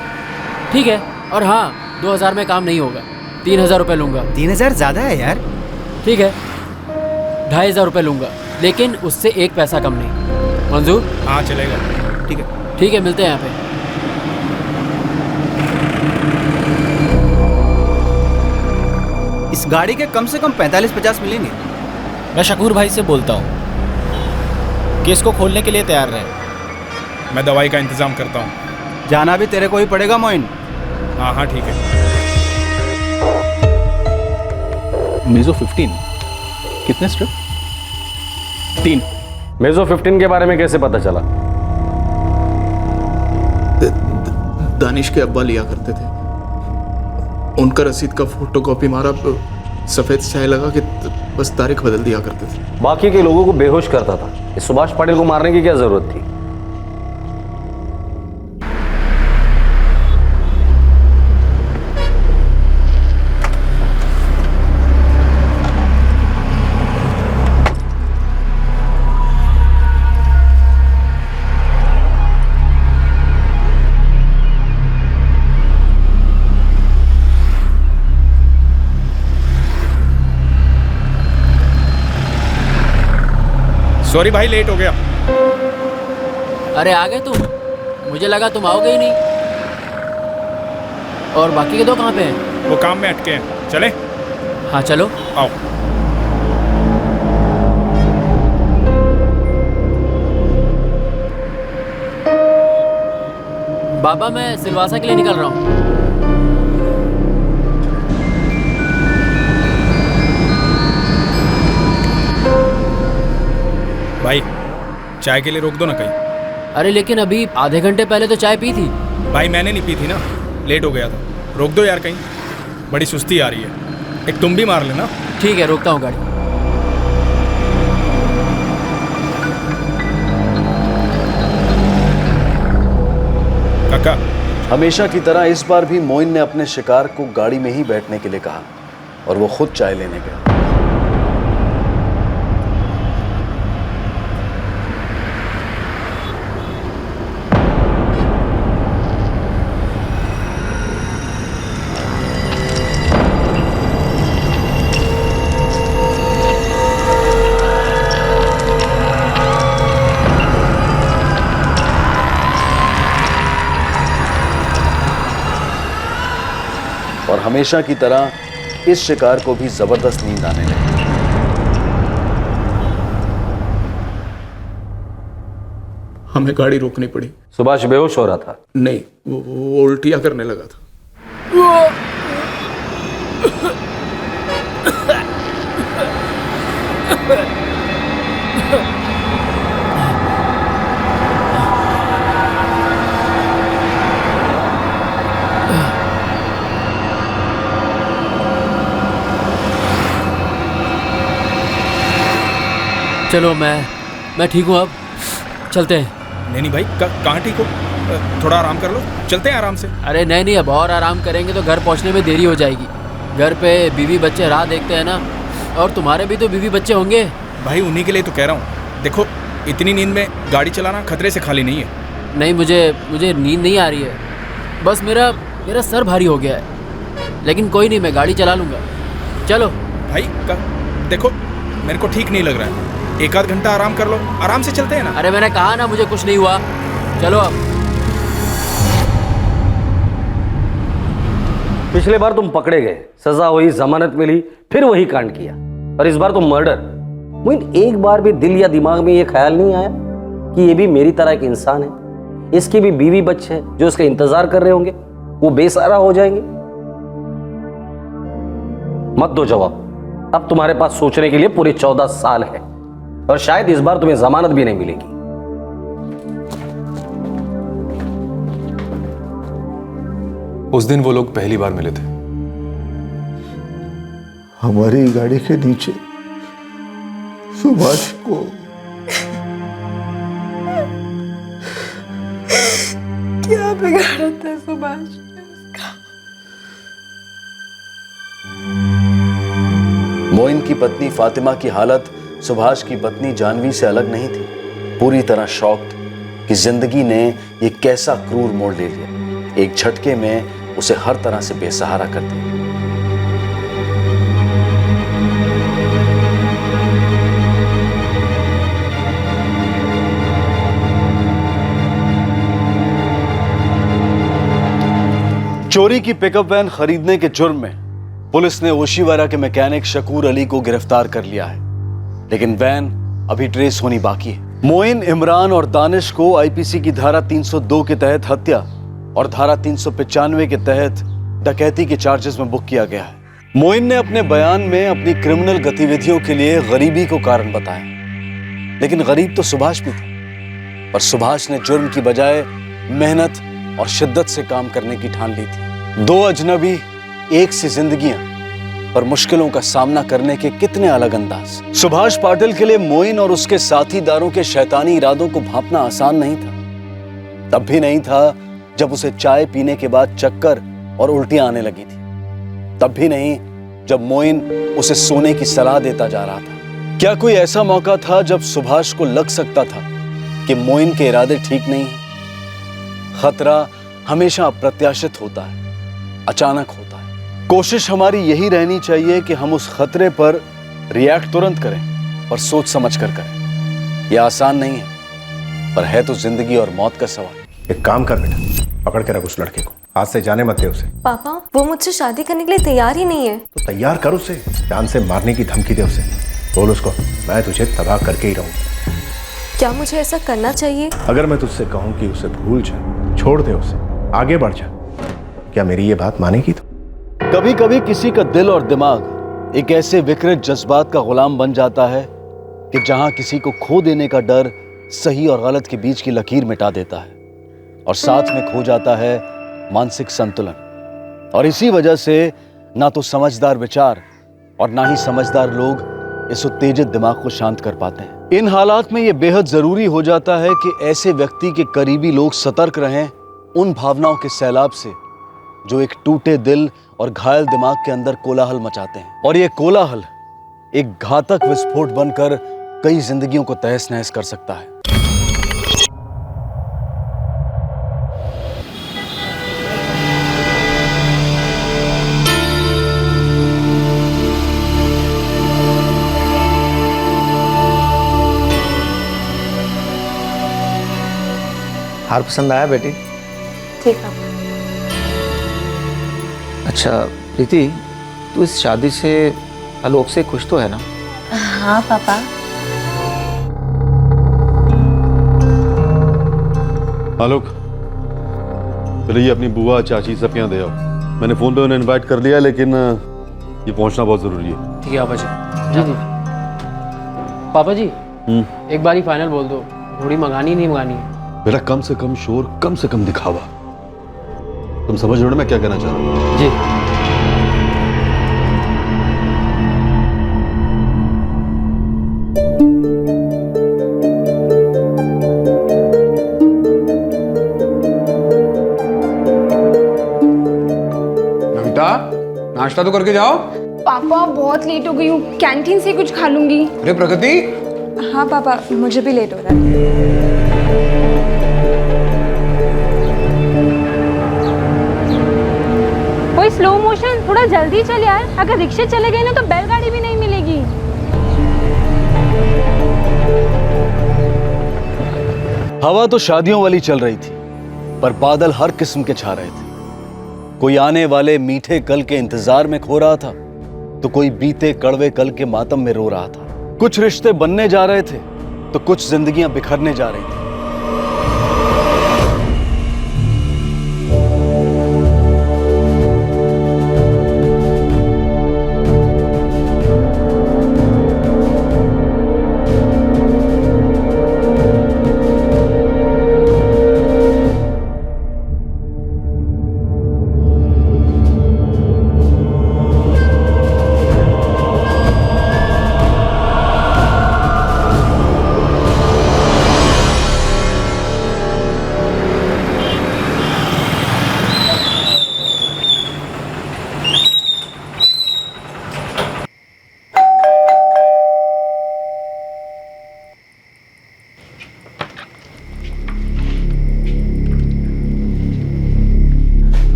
ठीक है। और हाँ, 2000 में काम नहीं होगा, 3000 रुपये लूँगा। 3000 ज़्यादा है यार। ठीक है, 2500 रुपये लूँगा, लेकिन उससे 1 पैसा कम नहीं। मंजूर? हाँ चलेगा। ठीक है। ठीक है, मिलते हैं यहाँ पे। इस गाड़ी के कम से कम 45-50 मिलेंगे। मैं शकूर भाई से बोलता हूँ कि इसको खोलने के लिए तैयार रहे। मैं दवाई का इंतजाम करता हूँ। जाना भी तेरे को ही पड़ेगा मोइन। हाँ हाँ ठीक है। मेजो 15 कितने स्ट्रिप? 3। मेजो 15 के बारे में कैसे पता चला? दानिश के अब्बा लिया करते थे, उनका रसीद का फोटोकॉपी मारा, सफेद स्याही लगा कि बस तारीख बदल दिया करते थे। बाकी के लोगों को बेहोश करता था। इस सुभाष पाटिल को मारने की क्या जरूरत थी? सॉरी भाई, लेट हो गया। अरे आ गए तुम? मुझे लगा तुम आओगे ही नहीं। और बाकी के 2 कहाँ पे हैं? वो काम में अटके हैं। चले? हाँ चलो। आओ। बाबा मैं सिलवासा के लिए निकल रहा हूँ। भाई चाय के लिए रोक दो ना कहीं। अरे लेकिन अभी आधे घंटे पहले तो चाय पी थी। भाई मैंने नहीं पी थी ना, लेट हो गया था। रोक दो यार कहीं, बड़ी सुस्ती आ रही है। एक तुम भी मार लेना। ठीक है, रोकता हूँ गाड़ी। काका, हमेशा की तरह इस बार भी मोइन ने अपने शिकार को गाड़ी में ही बैठने के लिए कहा और वो खुद चाय लेने गया। और हमेशा की तरह इस शिकार को भी जबरदस्त नींद आने लगी। हमें गाड़ी रोकनी पड़ी। सुभाष बेहोश हो रहा था? नहीं, वो उल्टियां करने लगा था। चलो मैं ठीक हूँ, अब चलते हैं। नहीं भाई, कहाँ ठीक हो? थोड़ा आराम कर लो, चलते हैं आराम से। अरे नहीं, अब और आराम करेंगे तो घर पहुँचने में देरी हो जाएगी। घर पे बीवी बच्चे राह देखते हैं ना, और तुम्हारे भी तो बीवी बच्चे होंगे। भाई उन्हीं के लिए तो कह रहा हूँ। देखो इतनी नींद में गाड़ी चलाना खतरे से खाली नहीं है। नहीं, मुझे नींद नहीं आ रही है, बस मेरा सर भारी हो गया है। लेकिन कोई नहीं, मैं गाड़ी चला लूँगा। चलो भाई देखो, मेरे को ठीक नहीं लग रहा है। एक आध घंटा आराम कर लो, आराम से चलते हैं ना। अरे मैंने कहा ना मुझे कुछ नहीं हुआ। चलो अब। पिछले बार तुम पकड़े गए, सजा हुई, जमानत मिली, फिर वही कांड किया, और इस बार तुम मर्डर। मोइन, एक बार भी दिल या दिमाग में ये ख्याल नहीं आया कि ये भी मेरी तरह एक इंसान है, इसकी भी बीवी बच्चे हैं जो इसका इंतजार कर रहे होंगे, वो बेसहारा हो जाएंगे? मत दो जवाब, अब तुम्हारे पास सोचने के लिए पूरे 14 साल है, और शायद इस बार तुम्हें जमानत भी नहीं मिलेगी। उस दिन वो लोग पहली बार मिले थे। हमारी गाड़ी के नीचे सुभाष को क्या बिगाड़ा था सुभाष ने उसका? मोइन की पत्नी फातिमा की हालत सुभाष की पत्नी जानवी से अलग नहीं थी। पूरी तरह शॉक्ड कि जिंदगी ने ये कैसा क्रूर मोड़ ले लिया, एक झटके में उसे हर तरह से बेसहारा कर दिया। चोरी की पिकअप वैन खरीदने के जुर्म में पुलिस ने ओशीवारा के मैकेनिक शकूर अली को गिरफ्तार कर लिया है, लेकिन वैन अभी ट्रेस होनी बाकी है। मोइन, इमरान और दानिश को आईपीसी की धारा 302 के तहत हत्या और धारा 395 के तहत डकैती के चार्जेस में बुक किया गया है। मोइन ने अपने बयान में अपनी क्रिमिनल गतिविधियों के लिए गरीबी को कारण बताया, लेकिन गरीब तो सुभाष भी था, और सुभाष ने जुर्म की बजाय मेहनत और शिद्दत से काम करने की ठान ली थी। दो अजनबी, एक सी जिंदगियां, पर मुश्किलों का सामना करने के कितने अलग अंदाज। सुभाष पाटिल के लिए मोइन और उसके साथीदारों के शैतानी इरादों को भांपना आसान नहीं था। तब भी नहीं था जब उसे चाय पीने के बाद चक्कर और उल्टियां आने लगी थी। तब भी नहीं जब मोइन उसे सोने की सलाह देता जा रहा था। क्या कोई ऐसा मौका था जब सुभाष को लग सकता था कि मोइन के इरादे ठीक नहीं हैं? खतरा हमेशा अप्रत्याशित होता है, अचानक होता है। कोशिश हमारी यही रहनी चाहिए कि हम उस खतरे पर रिएक्ट तुरंत करें और सोच समझ कर करें। यह आसान नहीं है, पर है तो जिंदगी और मौत का सवाल। एक काम कर बेटा, पकड़ के रख उस लड़के को, हाथ से जाने मत दे उसे। पापा, वो मुझसे शादी करने के लिए तैयार ही नहीं है। तो तैयार कर उसे, जान से मारने की धमकी दे उसे। बोल उसको, मैं तुझे तबाह करके ही रहूं। क्या मुझे ऐसा करना चाहिए? अगर मैं तुझसे कहूं कि उसे भूल जा, छोड़ दे उसे, आगे बढ़ जा। क्या मेरी ये बात मानेगी तो? कभी कभी किसी का दिल और दिमाग एक ऐसे विकृत जज्बात का गुलाम बन जाता है कि जहां किसी को खो देने का डर सही और गलत के बीच की लकीर मिटा देता है और साथ में खो जाता है मानसिक संतुलन। और इसी वजह से ना तो समझदार विचार और ना ही समझदार लोग इस उत्तेजित दिमाग को शांत कर पाते हैं। इन हालात में यह बेहद जरूरी हो जाता है कि ऐसे व्यक्ति के करीबी लोग सतर्क रहें उन भावनाओं के सैलाब से जो एक टूटे दिल और घायल दिमाग के अंदर कोलाहल मचाते हैं। और यह कोलाहल एक घातक विस्फोट बनकर कई जिंदगियों को तहस नहस कर सकता है। हार पसंद आया बेटी? ठीक है। अच्छा प्रीति, तू इस शादी से आलोक से खुश तो है ना? हाँ पापा। आलोक, चलिए ये अपनी बुआ चाची सब यहाँ दे आओ। मैंने फोन पे उन्हें इनवाइट कर लिया, लेकिन ये पहुंचना बहुत जरूरी है। ठीक है पापा जी। जी जी पापा जी, एक बार ही फाइनल बोल दो, थोड़ी मंगानी नहीं मंगानी है। बेटा कम से कम शोर, कम से कम दिखावा। तुम समझ रहे हो ना मैं क्या कहना चाह रहा हूँ? जी। नमिता, नाश्ता तो करके जाओ। पापा बहुत लेट हो गई हूँ, कैंटीन से कुछ खा लूंगी। अरे प्रगति। हाँ पापा, मुझे भी लेट हो रहा है। कोई स्लो मोशन, थोड़ा जल्दी चल यार। अगर रिक्शे चले गए ना तो बैलगाड़ी भी नहीं मिलेगी। हवा तो शादियों वाली चल रही थी, पर बादल हर किस्म के छा रहे थे। कोई आने वाले मीठे कल के इंतजार में खो रहा था, तो कोई बीते कड़वे कल के मातम में रो रहा था। कुछ रिश्ते बनने जा रहे थे, तो कुछ जिंदगियां बिखरने जा रही थी।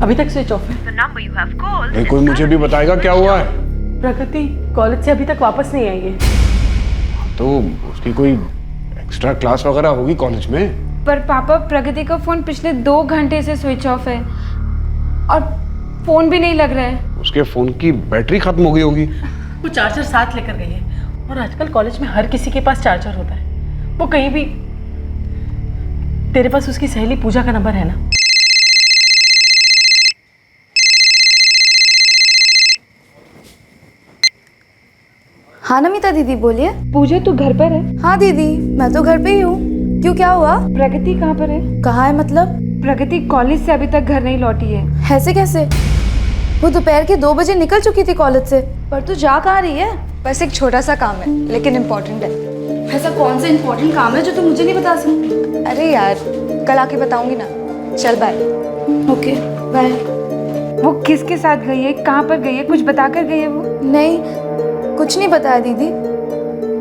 अभी तक स्विच ऑफ है। नहीं, कोई मुझे भी बताएगा क्या हुआ है? प्रगति कॉलेज से अभी तक वापस नहीं आई है। तो उसकी कोई एक्स्ट्रा क्लास वगैरह होगी कॉलेज में। पर पापा, प्रगति का फोन पिछले 2 घंटे से स्विच ऑफ है और फोन भी नहीं लग रहा है। उसके फोन की बैटरी खत्म हो गई होगी। वो चार्जर साथ लेकर गई है और आजकल कॉलेज में हर किसी के पास चार्जर होता है। वो कहीं भी। तेरे पास उसकी सहेली पूजा का नंबर है ना? हाँ नमिता दीदी, बोलिए। पूजा तू घर पर है? हाँ दीदी, मैं तो घर पे ही हूँ। क्यों, क्या हुआ? प्रगति कहाँ पर है? कहाँ है मतलब? प्रगति कॉलेज से अभी तक घर नहीं लौटी है। ऐसे कैसे? वो दोपहर के 2 बजे निकल चुकी थी कॉलेज से। पर तू जा कहाँ रही है? बस एक छोटा सा काम है, लेकिन इम्पोर्टेंट है। ऐसा कौन सा इम्पोर्टेंट काम है जो तुम मुझे नहीं बता सकती? अरे यार, कल आके बताऊंगी ना। चल बाय। Okay bye. वो किसके साथ गई है, कहाँ पर गई है, कुछ बता कर गई है वो? नहीं, कुछ नहीं बताया दीदी।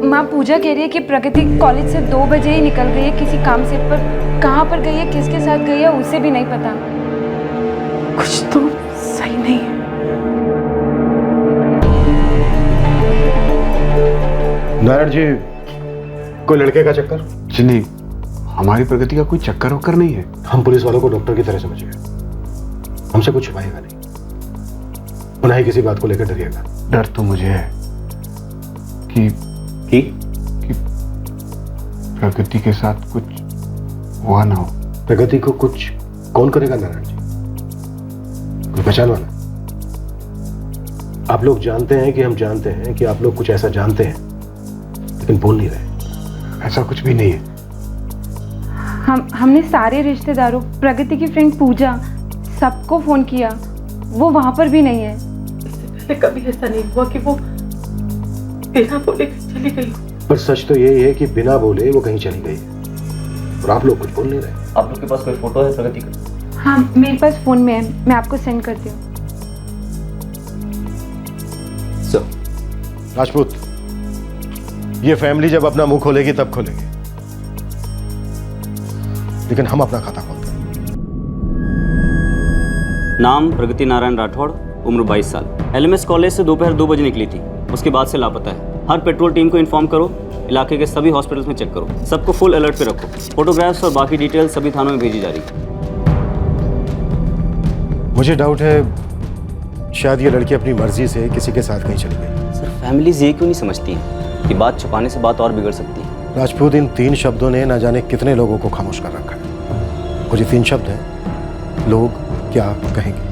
माँ पूजा कह रही है कि प्रगति कॉलेज से 2 बजे ही निकल गई है किसी काम से, पर कहाँ पर गई है, किसके साथ गई है, उसे भी नहीं पता। कुछ तो सही नहीं है। नारायण जी, कोई लड़के का चक्कर? जी नहीं, हमारी प्रगति का कोई चक्कर वक्कर नहीं है। हम पुलिस वालों को डॉक्टर की तरह समझिए, हमसे कुछ छुपाएगा नहीं, ना ही किसी बात को लेकर डरिएगा। डर तो मुझे है कि प्रगति के साथ कुछ हुआ ना हो। प्रगति को कुछ कौन करेगा नारायण जी? कोई पहचान वाला? आप लोग जानते हैं कि हम जानते हैं कि आप लोग कुछ ऐसा जानते हैं, लेकिन बोल नहीं रहे। ऐसा कुछ भी नहीं है। हमने सारे रिश्तेदारों, प्रगति की फ्रेंड पूजा, सबको फोन किया, वो वहां पर भी नहीं है। इससे कभी ऐसा नहीं हुआ कि वो बिना बोले चली गई। पर सच तो यही है कि बिना बोले वो कहीं चली गई है, और आप लोग कुछ बोल नहीं रहे। आप लोग के पास कोई फोटो है प्रगति का? हाँ, मेरे पास फोन में है, मैं आपको सेंड करती हूँ। राजपूत, ये फैमिली जब अपना मुंह खोलेगी तब खोलेगी, लेकिन हम अपना खाता खोलते हैं। नाम प्रगति नारायण राठौड़, उम्र 22 साल। एलएमएस कॉलेज से दोपहर 2 बजे निकली थी, उसके बाद से लापता है। हर पेट्रोल टीम को इन्फॉर्म करो, इलाके के सभी हॉस्पिटल्स में चेक करो, सबको फुल अलर्ट पे रखो। फोटोग्राफ्स और बाकी डिटेल सभी थानों में भेजी जा रही है। मुझे डाउट है शायद ये लड़की अपनी मर्जी से किसी के साथ कहीं चली गई। सर, फैमिलीज ये क्यों नहीं समझती कि बात छुपाने से बात और बिगड़ सकती है? राजपूत, इन 3 शब्दों ने न जाने कितने लोगों को खामोश कर रखा है। और ये 3 शब्द हैं, लोग क्या कहेंगे।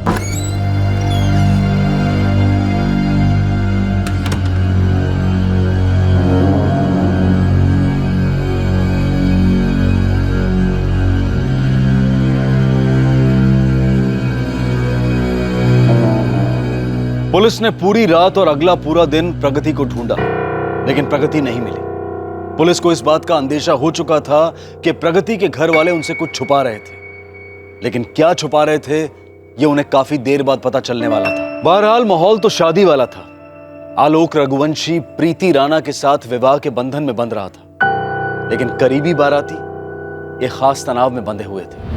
पुलिस ने पूरी रात और अगला पूरा दिन प्रगति को ढूंढा, लेकिन प्रगति नहीं मिली। पुलिस को इस बात का अंदेशा हो चुका था कि प्रगति के घर वाले उनसे कुछ छुपा रहे थे, लेकिन क्या छुपा रहे थे ये उन्हें काफी देर बाद पता चलने वाला था। बहरहाल माहौल तो शादी वाला था। आलोक रघुवंशी प्रीति राणा के साथ विवाह के बंधन में बंध रहा था, लेकिन करीबी बाराती एक खास तनाव में बंधे हुए थे।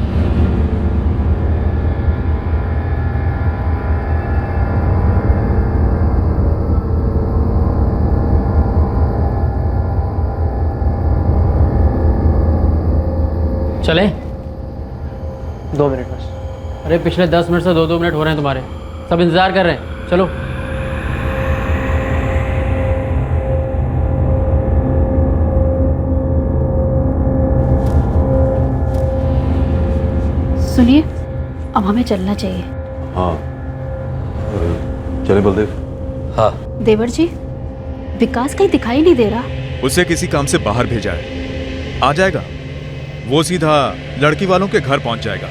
चले 2 मिनट बस। अरे पिछले 10 मिनट से 2-2 मिनट हो रहे हैं तुम्हारे, सब इंतजार कर रहे हैं। चलो। सुनिए, अब हमें चलना चाहिए। हाँ चले बलदेव। हाँ देवर जी, विकास कहीं दिखाई नहीं दे रहा। उसे किसी काम से बाहर भेजा है, आ जाएगा। वो सीधा लड़की वालों के घर पहुंच जाएगा।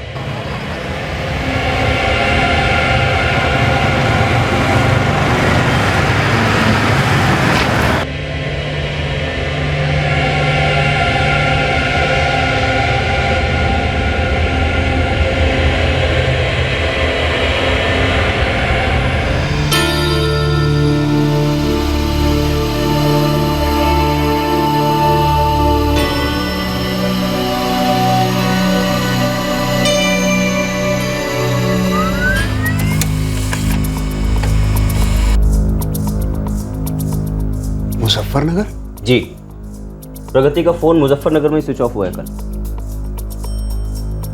मुजफ्फरनगर? जी, प्रगति का फोन मुजफ्फरनगर में स्विच ऑफ हुआ है कल।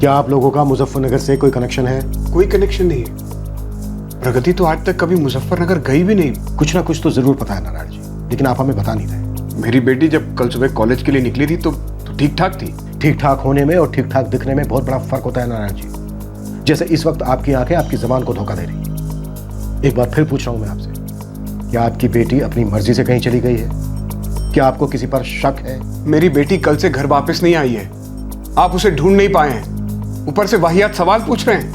क्या आप लोगों का मुजफ्फरनगर से कोई कनेक्शन है? कोई कनेक्शन नहीं है। प्रगति तो आज तक कभी मुजफ्फरनगर गई भी नहीं। कुछ ना कुछ तो जरूर पता है नारायण जी, लेकिन आप हमें बता नहीं रहे। मेरी बेटी जब कल सुबह कॉलेज के लिए निकली थी तो ठीक ठाक थी। ठीक ठाक होने में और ठीक ठाक दिखने में बहुत बड़ा फर्क होता है नारायण जी। जैसे इस वक्त आपकी आंखें आपकी जबान को धोखा दे रही है। एक बार फिर पूछ रहा हूं मैं आपसे, क्या आपकी बेटी अपनी मर्जी से कहीं चली गई है? क्या आपको किसी पर शक है? मेरी बेटी कल से घर वापस नहीं आई है। आप उसे ढूंढ नहीं पाए हैं, ऊपर से वाहियात सवाल पूछ रहे हैं।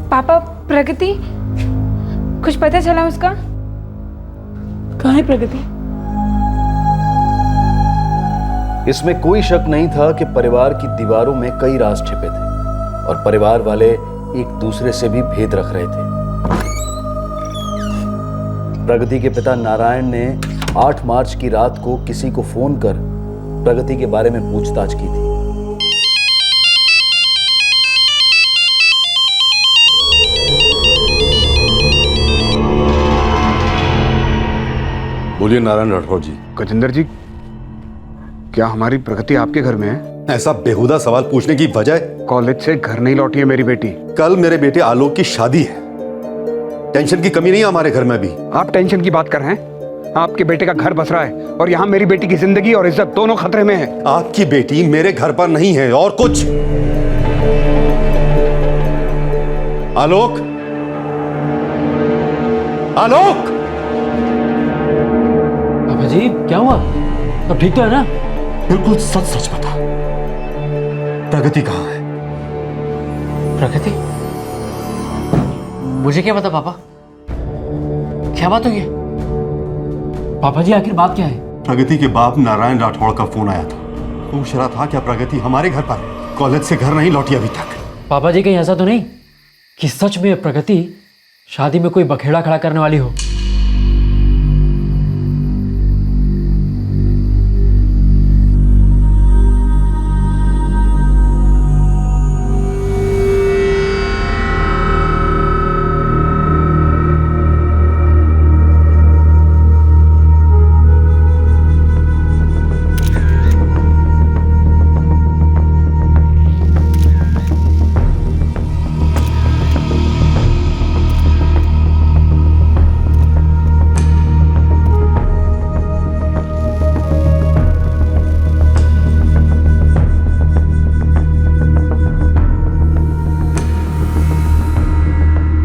पापा, प्रगति कुछ पता चला उसका? कहाँ है प्रगति? इसमें कोई शक नहीं था कि परिवार की दीवारों में कई राज छिपे थे और परिवार वाले एक दूसरे से भी भेद रख रहे थे। प्रगति के पिता नारायण ने 8 मार्च की रात को किसी को फोन कर प्रगति के बारे में पूछताछ की थी। बोलिए नारायण राठौड़ जी। गजेंद्र जी, क्या हमारी प्रगति आपके घर में है? ऐसा बेहुदा सवाल पूछने की बजाय। कॉलेज से घर नहीं लौटी है मेरी बेटी। कल मेरे बेटे आलोक की शादी है। टेंशन की कमी नहीं है हमारे घर में भी। आप टेंशन की बात कर रहे हैं? आपके बेटे का घर बस रहा है और यहाँ मेरी बेटी की जिंदगी और इज्जत दोनों खतरे में है। आपकी बेटी मेरे घर पर नहीं है और कुछ। आलोक, आलोक! पापा जी क्या हुआ? अब ठीक तो है ना? बिल्कुल सच सच बता, प्रगति कहाँ है? प्रगति? मुझे क्या पता पापा, क्या बात हुई है? पापा जी आखिर बात क्या है? प्रगति के बाप नारायण राठौड़ का फोन आया था। पूछ रहा था क्या प्रगति हमारे घर पर है? कॉलेज से घर नहीं लौटी अभी तक। पापा जी कहीं ऐसा तो नहीं कि सच में प्रगति शादी में कोई बखेड़ा खड़ा करने वाली हो?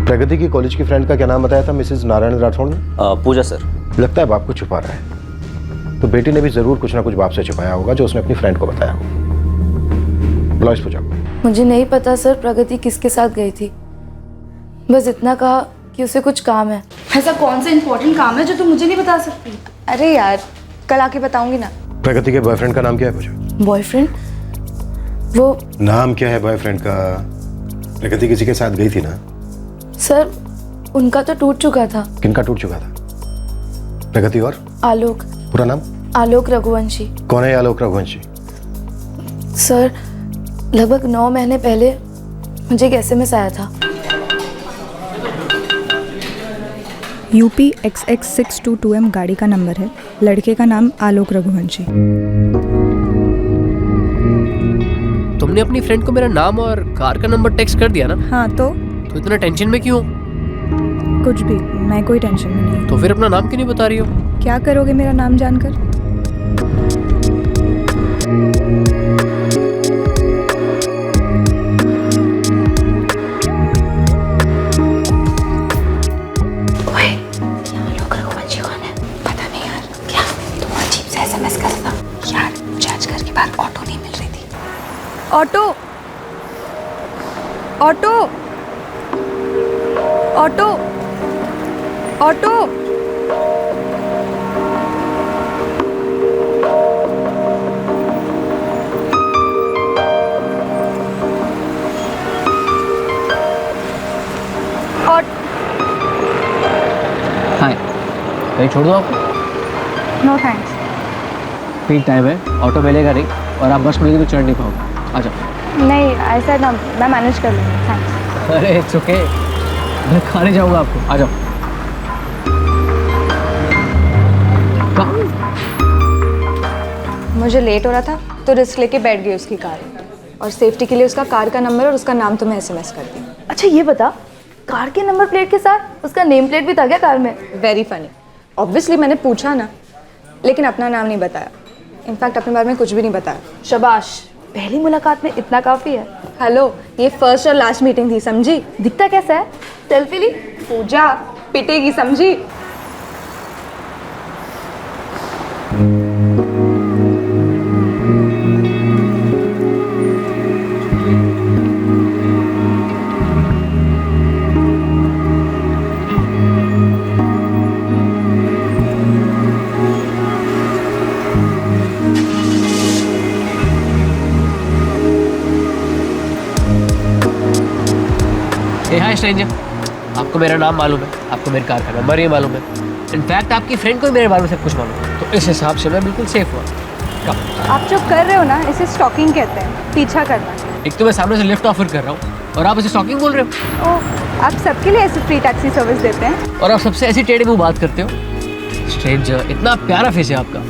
प्रगति की कॉलेज की फ्रेंड का क्या नाम बताया था मिसेस नारायण राठौड़ ने? पूजा सर। लगता है बाप को छुपा रहा है, तो बेटी ने भी जरूर कुछ ना कुछ बाप से छुपाया होगा जो उसने अपनी फ्रेंड को बताया होगा। बुलाओ इस पूजा को। मुझे नहीं पता सर प्रगति किसके साथ गई थी, बस इतना कहा कि उसे कुछ काम है। ऐसा कौन सा इंपॉर्टेंट काम है जो तुम मुझे नहीं बता सकती? अरे यार कल आके बताऊंगी ना। प्रगति के बॉयफ्रेंड का नाम क्या है पूजा? बॉयफ्रेंड? वो नाम क्या है बॉयफ्रेंड का? प्रगति किसी के साथ गई थी ना? सर उनका तो टूट चुका था। किनका टूट चुका था? प्रगति और आलोक। पूरा नाम? आलोक रघुवंशी। कौन है आलोक रघुवंशी? सर लगभग 9 महीने पहले मुझे एक SMS आया था। UP XX622M गाड़ी का नंबर है। लड़के का नाम आलोक रघुवंशी। तुमने अपनी फ्रेंड को मेरा नाम और कार का नंबर टेक्स्ट कर दिया ना? हाँ तो इतना टेंशन में क्यों? कुछ भी, मैं कोई टेंशन में नहीं। तो फिर अपना नाम क्यों नहीं बता रही हो? क्या करोगे मेरा नाम जानकर? ओए, आलोक रघुवंशी कौन है? पता नहीं यार। क्या तुम अजीब से SMS कर रहा था यार? मुझे आज घर के बाहर ऑटो नहीं मिल रही थी। Auto auto auto auto. Hi, कहीं छोड़ दो आपको? No thanks. पीक टाइम है, ऑटो मिलेगा नहीं और आप बस मिलेगी तो चढ़ नहीं पाओगे। आ जाओ। नहीं ऐसा ना, मैं मैनेज कर लूँगी। थैंक्स। अरे इट्स ओके, मैं खाने जाऊंगा आपको। आ जाओ। मुझे लेट हो रहा था तो रिस्क लेके बैठ गई उसकी कार और सेफ्टी के लिए उसका कार का नंबर और उसका नाम तुम्हें SMS कर दी। अच्छा ये बता, कार के नंबर प्लेट के साथ उसका नेम प्लेट भी था क्या कार में? Very funny. ऑब्वियसली मैंने पूछा ना, लेकिन अपना नाम नहीं बताया। इनफैक्ट अपने बारे में कुछ भी नहीं बताया। शाबाश, पहली मुलाकात में इतना काफी है। हेलो, ये फर्स्ट और लास्ट मीटिंग थी, समझी? दिखता कैसा है? सेल्फी ली? पूजा पिटेगी, समझी? हाय स्ट्रेंजर, आपको मेरा नाम मालूम है, आपको मेरी कार का नंबर ही मालूम है, इनफैक्ट आपकी फ्रेंड को भी मेरे बारे में सब कुछ मालूम है, तो इस हिसाब से मैं बिल्कुल सेफ हुआ। आप जो कर रहे हो ना, इसे स्टॉकिंग कहते हैं, पीछा करना। एक तो मैं सामने से लिफ्ट ऑफर कर रहा हूँ और आप इसे स्टॉकिंग बोल रहे हो। ओह, आप सबके लिए ऐसी फ्री टैक्सी सर्विस देते हैं? और आप सबसे ऐसी टेढ़े मुंह बात करते हो। स्ट्रेंजर, इतना प्यारा फेस है आपका,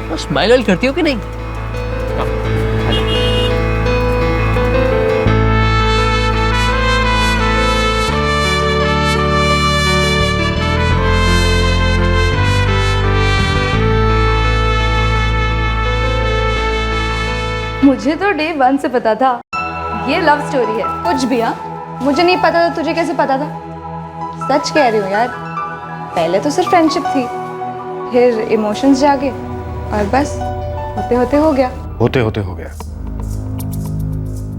तो स्माइल करती हो कि नहीं? मुझे तो डे 1 से पता था ये लव स्टोरी है। कुछ भी। हाँ, मुझे नहीं पता था, तुझे कैसे पता था? सच कह रही हूँ यार, पहले तो सिर्फ फ्रेंडशिप थी, फिर इमोशंस जागे और बस होते होते हो गया। होते होते हो गया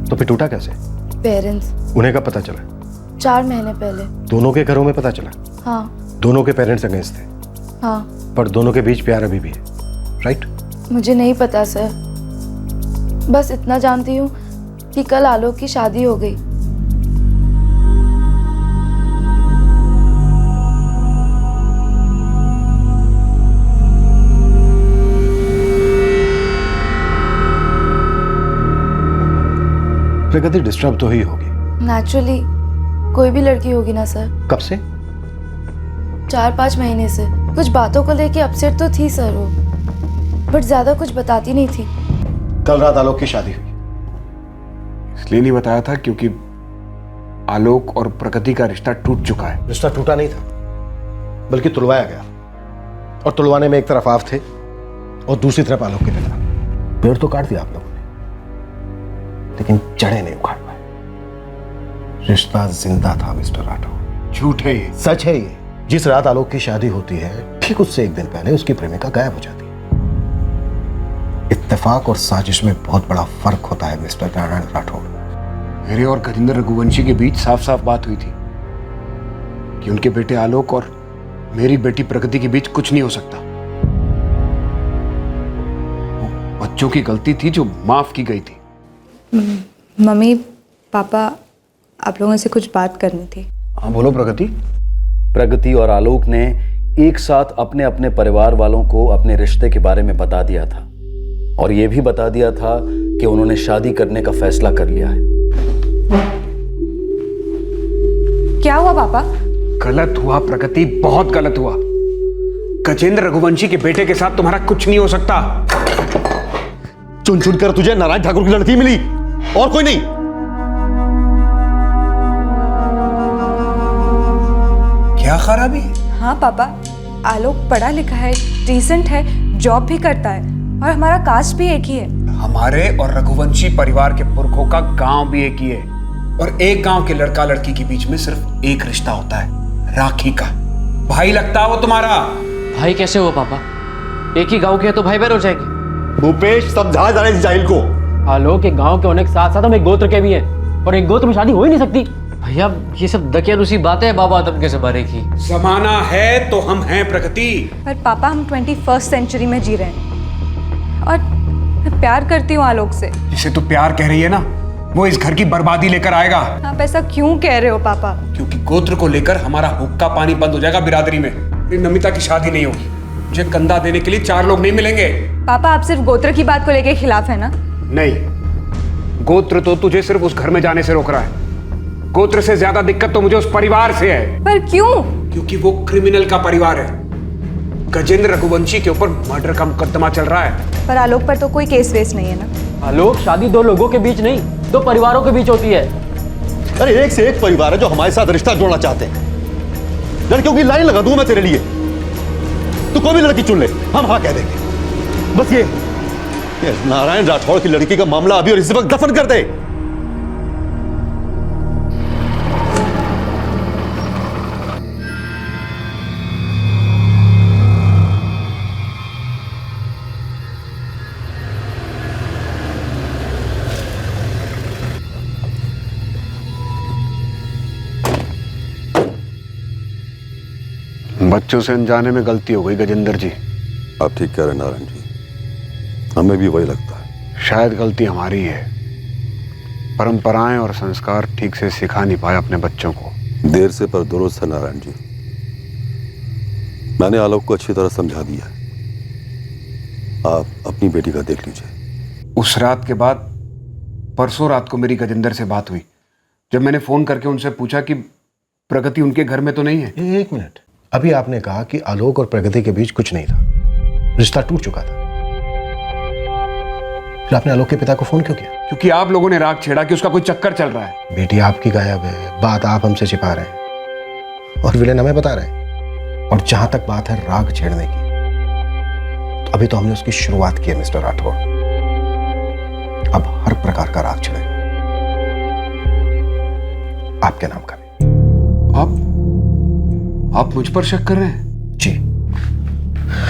तो फिर टूटा कैसे? पेरेंट्स। उन्हें कब पता चला? 4 महीने पहले। दोनों के घरों में पता चला? हाँ। दोनों के पेरेंट्स अगेंस्ट थे? हाँ। पर दोनों के बीच प्यार अभी भी है, राइट? मुझे नहीं पता सर, बस इतना जानती हूँ कि कल आलोक की शादी हो गई। प्रगति डिस्टर्ब तो ही होगी। नेचुरली कोई भी लड़की होगी ना सर। कब से? 4-5 महीने से। कुछ बातों को लेके अपसेट तो थी सर वो, बट ज्यादा कुछ बताती नहीं थी। कल रात आलोक की शादी हुई। इसलिए नहीं बताया था क्योंकि आलोक और प्रगति का रिश्ता टूट चुका है। रिश्ता टूटा नहीं था, बल्कि तुलवाया गया, और तुलवाने में एक तरफ आप थे और दूसरी तरफ आलोक के पिता। पेड़ तो काट दिया आप लोगों ने, लेकिन जड़ें नहीं उखाड़ पाए। रिश्ता जिंदा था मिस्टर राठौर। झूठ है ये। सच है ये। जिस रात आलोक की शादी होती है, ठीक उससे एक दिन पहले उसकी प्रेमिका गायब हो जाती है। इत्तेफाक और साजिश में बहुत बड़ा फर्क होता है मिस्टर नारायण राठौर। मेरे और गजेंद्र रघुवंशी के बीच साफ साफ बात हुई थी कि उनके बेटे आलोक और मेरी बेटी प्रगति के बीच कुछ नहीं हो सकता। वो बच्चों की गलती थी जो माफ की गई थी। मम्मी पापा, आप लोगों से कुछ बात करनी थी। हाँ बोलो प्रगति। प्रगति और आलोक ने एक साथ अपने अपने परिवार वालों को अपने रिश्ते के बारे में बता दिया था, और यह भी बता दिया था कि उन्होंने शादी करने का फैसला कर लिया है। क्या हुआ पापा? गलत हुआ प्रगति, बहुत गलत हुआ। गजेंद्र रघुवंशी के बेटे के साथ तुम्हारा कुछ नहीं हो सकता। चुन चुन कर तुझे नारायण ठाकुर की लड़की मिली और कोई नहीं। क्या खराबी है? हाँ पापा, आलोक पढ़ा लिखा है, डिसेंट है, जॉब भी करता है, और हमारा कास्ट भी एक ही है। हमारे और रघुवंशी परिवार के पुरखों का गांव भी एक ही है, और एक गांव के लड़का लड़की के बीच में सिर्फ एक रिश्ता होता है, राखी का। भाई लगता है वो तुम्हारा। भाई कैसे हुआ पापा? एक ही गांव के हैं तो भाई बहन हो जाएंगे। भूपेश समझा जा रहे इस जाहिल को। आलोक के गांव के होने के साथ साथ हम एक गोत्र के भी हैं, और एक गोत्र में शादी हो ही नहीं सकती। भैया ये सब दकियानुसी बातें हैं बाबा आदम के ज़माने की। जमाना है तो हम हैं प्रगति। पर पापा हम 21st सेंचुरी में जी रहे हैं, और मैं प्यार करती हूँ आलोक से। जिसे तू प्यार कह रही है ना, वो इस घर की बर्बादी लेकर आएगा। आप ऐसा क्यों कह रहे हो पापा? क्योंकि गोत्र को लेकर हमारा हुक्का पानी बंद हो जाएगा बिरादरी में। फिर नमिता की शादी नहीं होगी। मुझे कंधा देने के लिए 4 लोग नहीं मिलेंगे। पापा आप सिर्फ गोत्र की बात को लेके खिलाफ है ना? नहीं, गोत्र तो तुझे सिर्फ उस घर में जाने से रोक रहा है। गोत्र से ज्यादा दिक्कत तो मुझे उस परिवार से है। पर क्यों? क्योंकि वो क्रिमिनल का परिवार है। गजेंद्र रघुवंशी के ऊपर मर्डर का मुकदमा चल रहा है। पर आलोक पर तो कोई केस वेस नहीं है ना? आलोक शादी 2 लोगों के बीच नहीं, 2 परिवारों के बीच होती है। अरे एक से एक परिवार है जो हमारे साथ रिश्ता जोड़ना चाहते हैं। लड़कियों की लाइन लगा दूं मैं तेरे लिए, तू कोई भी लड़की चुन ले, हम हाँ कह देंगे। बस ये नारायण राठौड़ की लड़की का मामला अभी और इसी वक्त दफन कर दे। बच्चों से अनजाने में गलती हो गई गजेंद्र जी। आप ठीक कह रहे नारायण जी, हमें भी वही लगता है। शायद गलती हमारी है। परंपराएं और संस्कार ठीक से सिखा नहीं पाए अपने बच्चों को। देर से पर दुरुस्त है नारायण जी। मैंने आलोक को अच्छी तरह समझा दिया है। आप अपनी बेटी का देख लीजिए। उस रात के बाद परसों रात को मेरी गजेंद्र से बात हुई। जब मैंने फोन करके उनसे पूछा कि प्रगति उनके घर में तो नहीं है। एक मिनट, अभी आपने कहा कि आलोक और प्रगति के बीच कुछ नहीं था, रिश्ता टूट चुका था। फिर आपने आलोक के पिता को फोन क्यों किया? क्योंकि आप लोगों ने राग छेड़ा कि उसका कोई चक्कर चल रहा है। बेटी आपकी गायब है, बात आप हमसे छिपा रहे हैं, और विलेन हमें बता रहे हैं। और जहां तक बात है राग छेड़ने की, तो अभी तो हमने उसकी शुरुआत की है मिस्टर राठौड़। अब हर प्रकार का राग चलेगा, आपके नाम का भी। आप मुझ पर शक कर रहे हैं? जी,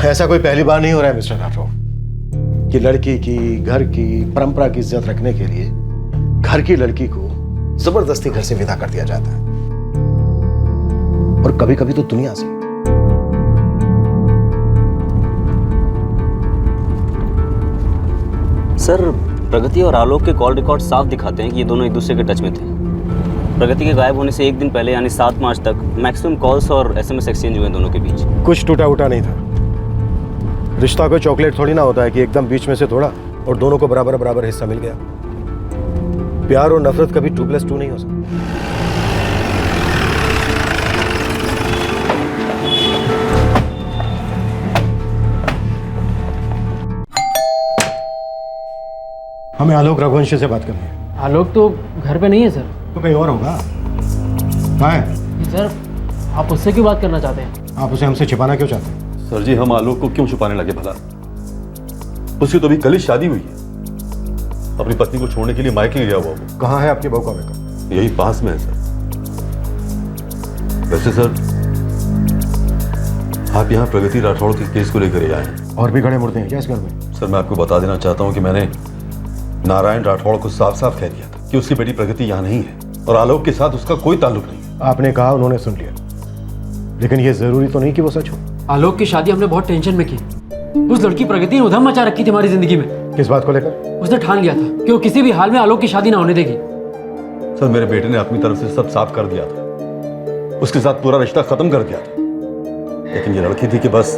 ऐसा कोई पहली बार नहीं हो रहा है मिस्टर राठौर कि लड़की की, घर की परंपरा की इज्जत रखने के लिए घर की लड़की को जबरदस्ती घर से विदा कर दिया जाता है, और कभी कभी तो दुनिया से। सर, प्रगति और आलोक के कॉल रिकॉर्ड साफ दिखाते हैं कि ये दोनों एक दूसरे के टच में थे। प्रगति के गायब होने से एक दिन पहले यानी 7 मार्च तक मैक्सिमम कॉल्स और SMS एक्सचेंज हुए दोनों के बीच। कुछ टूटा उटा नहीं था। रिश्ता कोई चॉकलेट थोड़ी ना होता है कि एकदम बीच में से तोड़ा और दोनों को बराबर बराबर हिस्सा मिल गया। प्यार और नफरत कभी 2+2 नहीं हो सकता। हमें आलोक रघुवंशी से बात करनी है। आलोक तो घर पे नहीं है सर। तो कहीं और होगा। कहाँ है? सर, आप उससे क्यों बात करना चाहते हैं? आप उसे हमसे छिपाना क्यों चाहते हैं? सर जी, हम आलोक को क्यों छुपाने लगे भला? उसकी तो अभी कल ही शादी हुई है। अपनी पत्नी को छोड़ने के लिए मायके गया हुआ वो। कहाँ है आपकी बहू का बेटा? यही पास में है सर। वैसे सर, आप यहाँ प्रगति राठौड़ के केस को लेकर ही आए हैं। और भी खड़े मुर्दे हैं क्या इस घर में? सर, मैं आपको बता देना चाहता हूँ कि मैंने नारायण राठौड़ को साफ साफ कह दिया था कि उसकी बेटी प्रगति यहाँ नहीं है और आलोक के साथ उसका कोई ताल्लुक नहीं। आपने कहा, उन्होंने सुन लिया, लेकिन ये जरूरी तो नहीं कि वो सच हो। आलोक की शादी हमने बहुत टेंशन में की। उस लड़की प्रगति ने उधम मचा रखी थी हमारी जिंदगी में। किस बात को लेकर? उसने ठान लिया था कि वो किसी भी हाल में आलोक की शादी ना होने देगी। सर, मेरे बेटे ने अपनी तरफ से सब साफ कर दिया था, उसके साथ पूरा रिश्ता खत्म कर दिया था, लेकिन ये लड़की थी कि बस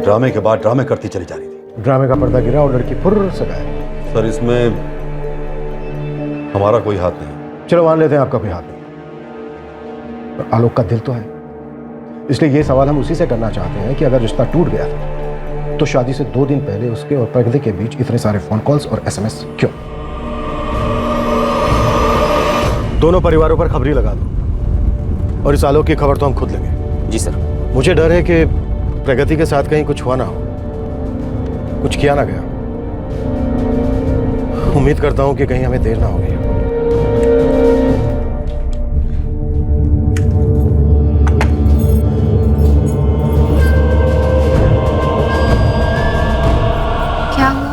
ड्रामे के बाद ड्रामे करती चली जा रही थी। ड्रामे का पर्दा गिरा और लड़की फुर्र से गायब। सर, इसमें हमारा कोई हाथ नहीं। चलो मान लेते हैं आपका कोई हाथ नहीं, पर आलोक का दिल तो है। इसलिए ये सवाल हम उसी से करना चाहते हैं कि अगर रिश्ता टूट गया था तो शादी से 2 दिन पहले उसके और प्रगति के बीच इतने सारे फोन कॉल्स और SMS क्यों? दोनों परिवारों पर खबरी लगा दो और इस आलोक की खबर तो हम खुद लेंगे। जी सर। मुझे डर है कि प्रगति के साथ कहीं कुछ हुआ ना हो, कुछ किया ना गया। उम्मीद करता हूं कि कहीं हमें देर ना होगी। क्या हुआ?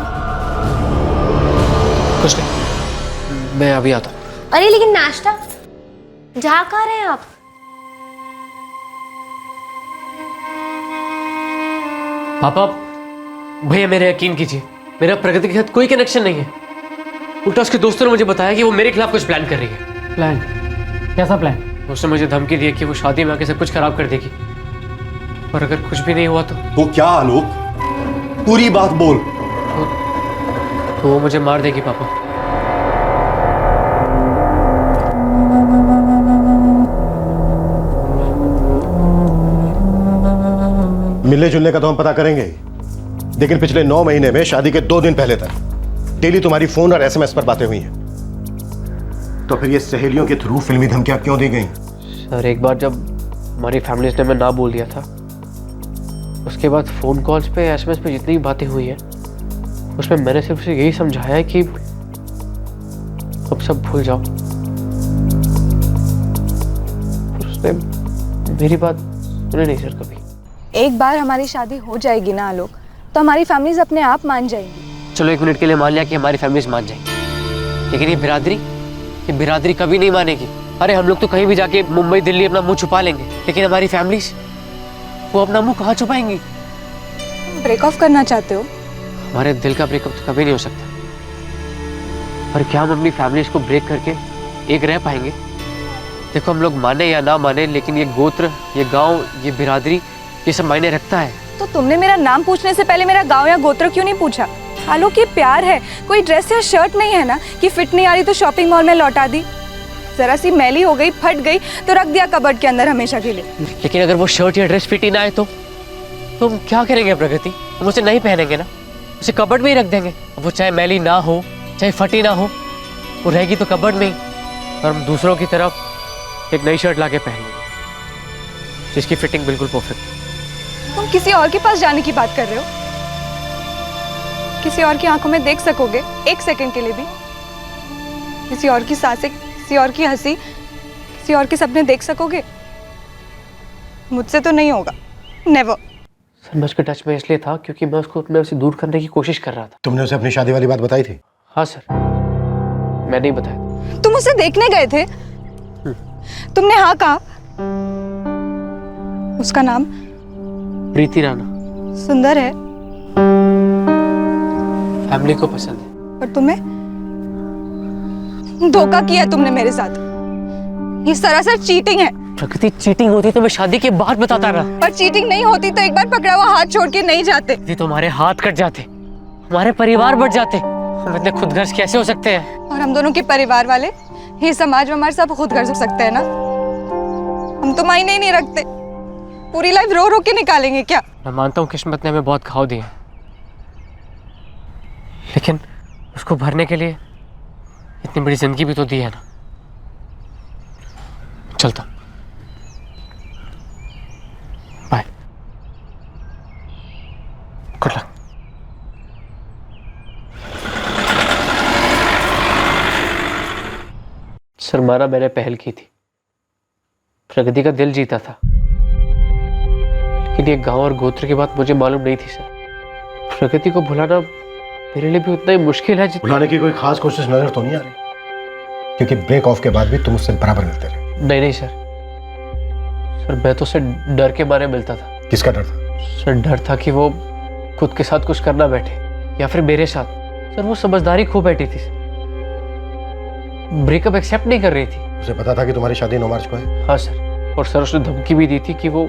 कुछ नहीं, मैं अभी आता हूँ। अरे लेकिन नाश्ता जा कहाँ रहे हैं आप? पापा, भैया मेरे यकीन कीजिए, मेरा प्रगति के साथ कोई कनेक्शन नहीं है। उल्टा उसके दोस्तों ने मुझे बताया कि वो मेरे खिलाफ कुछ प्लान कर रही है। प्लान? कैसा प्लान? उसने मुझे धमकी दी है कि वो शादी में आके सब कुछ खराब कर देगी, और अगर कुछ भी नहीं हुआ तो क्या आलोक, पूरी बात बोल। तो वो मुझे मार देगी पापा। मिलने जुलने का तो हम पता करेंगे ही, लेकिन पिछले 9 महीने में शादी के 2 दिन पहले तक डेली तुम्हारी फोन और SMS पर बातें हुई हैं। तो फिर ये सहेलियों के थ्रू फिल्मी धमकियां क्यों दी गई? सर, एक बार जब हमारी फैमिली ने मैं ना बोल दिया था, उसके बाद फोन कॉल्स पे, SMS पे जितनी भी बातें हुई हैं, उसमें मैंने सिर्फ उसे यही समझाया है कि अब सब भूल जाओ। उसने मेरी बात सुनी नहीं सर कभी। एक बार हमारी शादी हो जाएगी ना आलोक, तो हमारी फैमिलीज अपने आप मान जाएंगी। चलो 1 मिनट के लिए मान लिया कि हमारी फैमिलीज मान जाएंगी, लेकिन ये बिरादरी कभी नहीं मानेगी। अरे हम लोग तो कहीं भी जाके मुंबई दिल्ली अपना मुंह छुपा लेंगे, लेकिन हमारी फैमिलीज वो अपना मुंह कहाँ छुपाएंगी? ब्रेक ऑफ करना चाहते हो? हमारे दिल का ब्रेकअप तो कभी नहीं हो सकता, पर क्या हम अपनी फैमिलीज को ब्रेक करके एक रह पाएंगे? देखो, हम लोग माने या ना माने, लेकिन ये गोत्र, ये गांव, ये बिरादरी, ये सब मायने रखता है। तो तुमने मेरा नाम पूछने से पहले मेरा गांव या गोत्र क्यों नहीं पूछा? आलोक, ये प्यार है, कोई ड्रेस या शर्ट नहीं है ना कि फिट नहीं आ रही तो शॉपिंग मॉल में लौटा दी। जरा सी मैली हो गई, फट गई तो रख दिया कबर्ड के अंदर हमेशा के लिए। लेकिन अगर वो शर्ट या ड्रेस फिट ही ना आए तो हम क्या करेंगे प्रगति? हम उसे नहीं पहनेंगे ना, उसे कबर्ड में ही रख देंगे। वो चाहे मैली ना हो, चाहे फटी ना हो, वो रहेगी तो कबर्ड में ही, और हम दूसरों की तरफ एक नई शर्ट लाके पहन लेंगे जिसकी फिटिंग बिल्कुल परफेक्ट है। तुम किसी और के पास जाने की बात कर रहे हो? किसी और की आंखों में देख सकोगे एक सेकंड के लिए भी? किसी और की सांसें, किसी और की हंसी, किसी और के सपने देख सकोगे? मुझसे तो नहीं होगा, नेवर। सर मैं उसके टच में इसलिए था क्योंकि मैं उसको अपने से दूर करने की कोशिश कर रहा था। तुमने उसे अपनी शादी वाली बात बताई थी? हाँ सर, मैं नहीं बताया। तुम उसे देखने गए थे? तुमने हाँ कहा? उसका नाम? प्रीति राणा। सुंदर है, फैमिली को पसंद है। और तुम्हें? धोखा किया तुमने मेरे साथ। ये सरासर चीटिंग है। प्रकृति, चीटिंग होती तो मैं शादी के बाद बताता रहा। और चीटिंग नहीं होती तो एक बार पकड़ा हुआ हाथ छोड़ के नहीं जाते। यदि तो हमारे हाथ कट जाते, हमारे परिवार बढ़ जाते, हम इतने खुदगर्ज कैसे हो सकते हैं? और हम दोनों के परिवार वाले, ये समाज में हमारे सब खुदगर्ज हो सकते हैं ना? हम तो मायने ही नहीं रखते, पूरी लाइफ रो रो के निकालेंगे क्या? मैं मानता हूँ किस्मत ने हमें बहुत घाव दिए, लेकिन उसको भरने के लिए इतनी बड़ी जिंदगी भी तो दी है ना। चलता, बाय, गुड लक। सरमाना मैंने पहल की थी, प्रगति का दिल जीता था, लेकिन ये गांव और गोत्र की बात मुझे मालूम नहीं थी सर। प्रगति को भुलाना मेरे लिए भी उतना ही मुश्किल है जितना। भुलाने की कोई खास कोशिश नजर तो नहीं आ रही, क्योंकि ब्रेक ऑफ के बाद भी तुम उससे बराबर मिलते रहे। नहीं नहीं सर, मैं तो उससे डर के मारे मिलता था। किसका डर था? सर डर था कि वो खुद के साथ कुछ करना बैठे या फिर मेरे साथ। सर वो समझदारी खो बैठी थी, ब्रेकअप एक्सेप्ट नहीं कर रही थी। उसे पता था कि तुम्हारी शादी 9 मार्च को है? हाँ सर, और सर उसने धमकी भी दी थी कि वो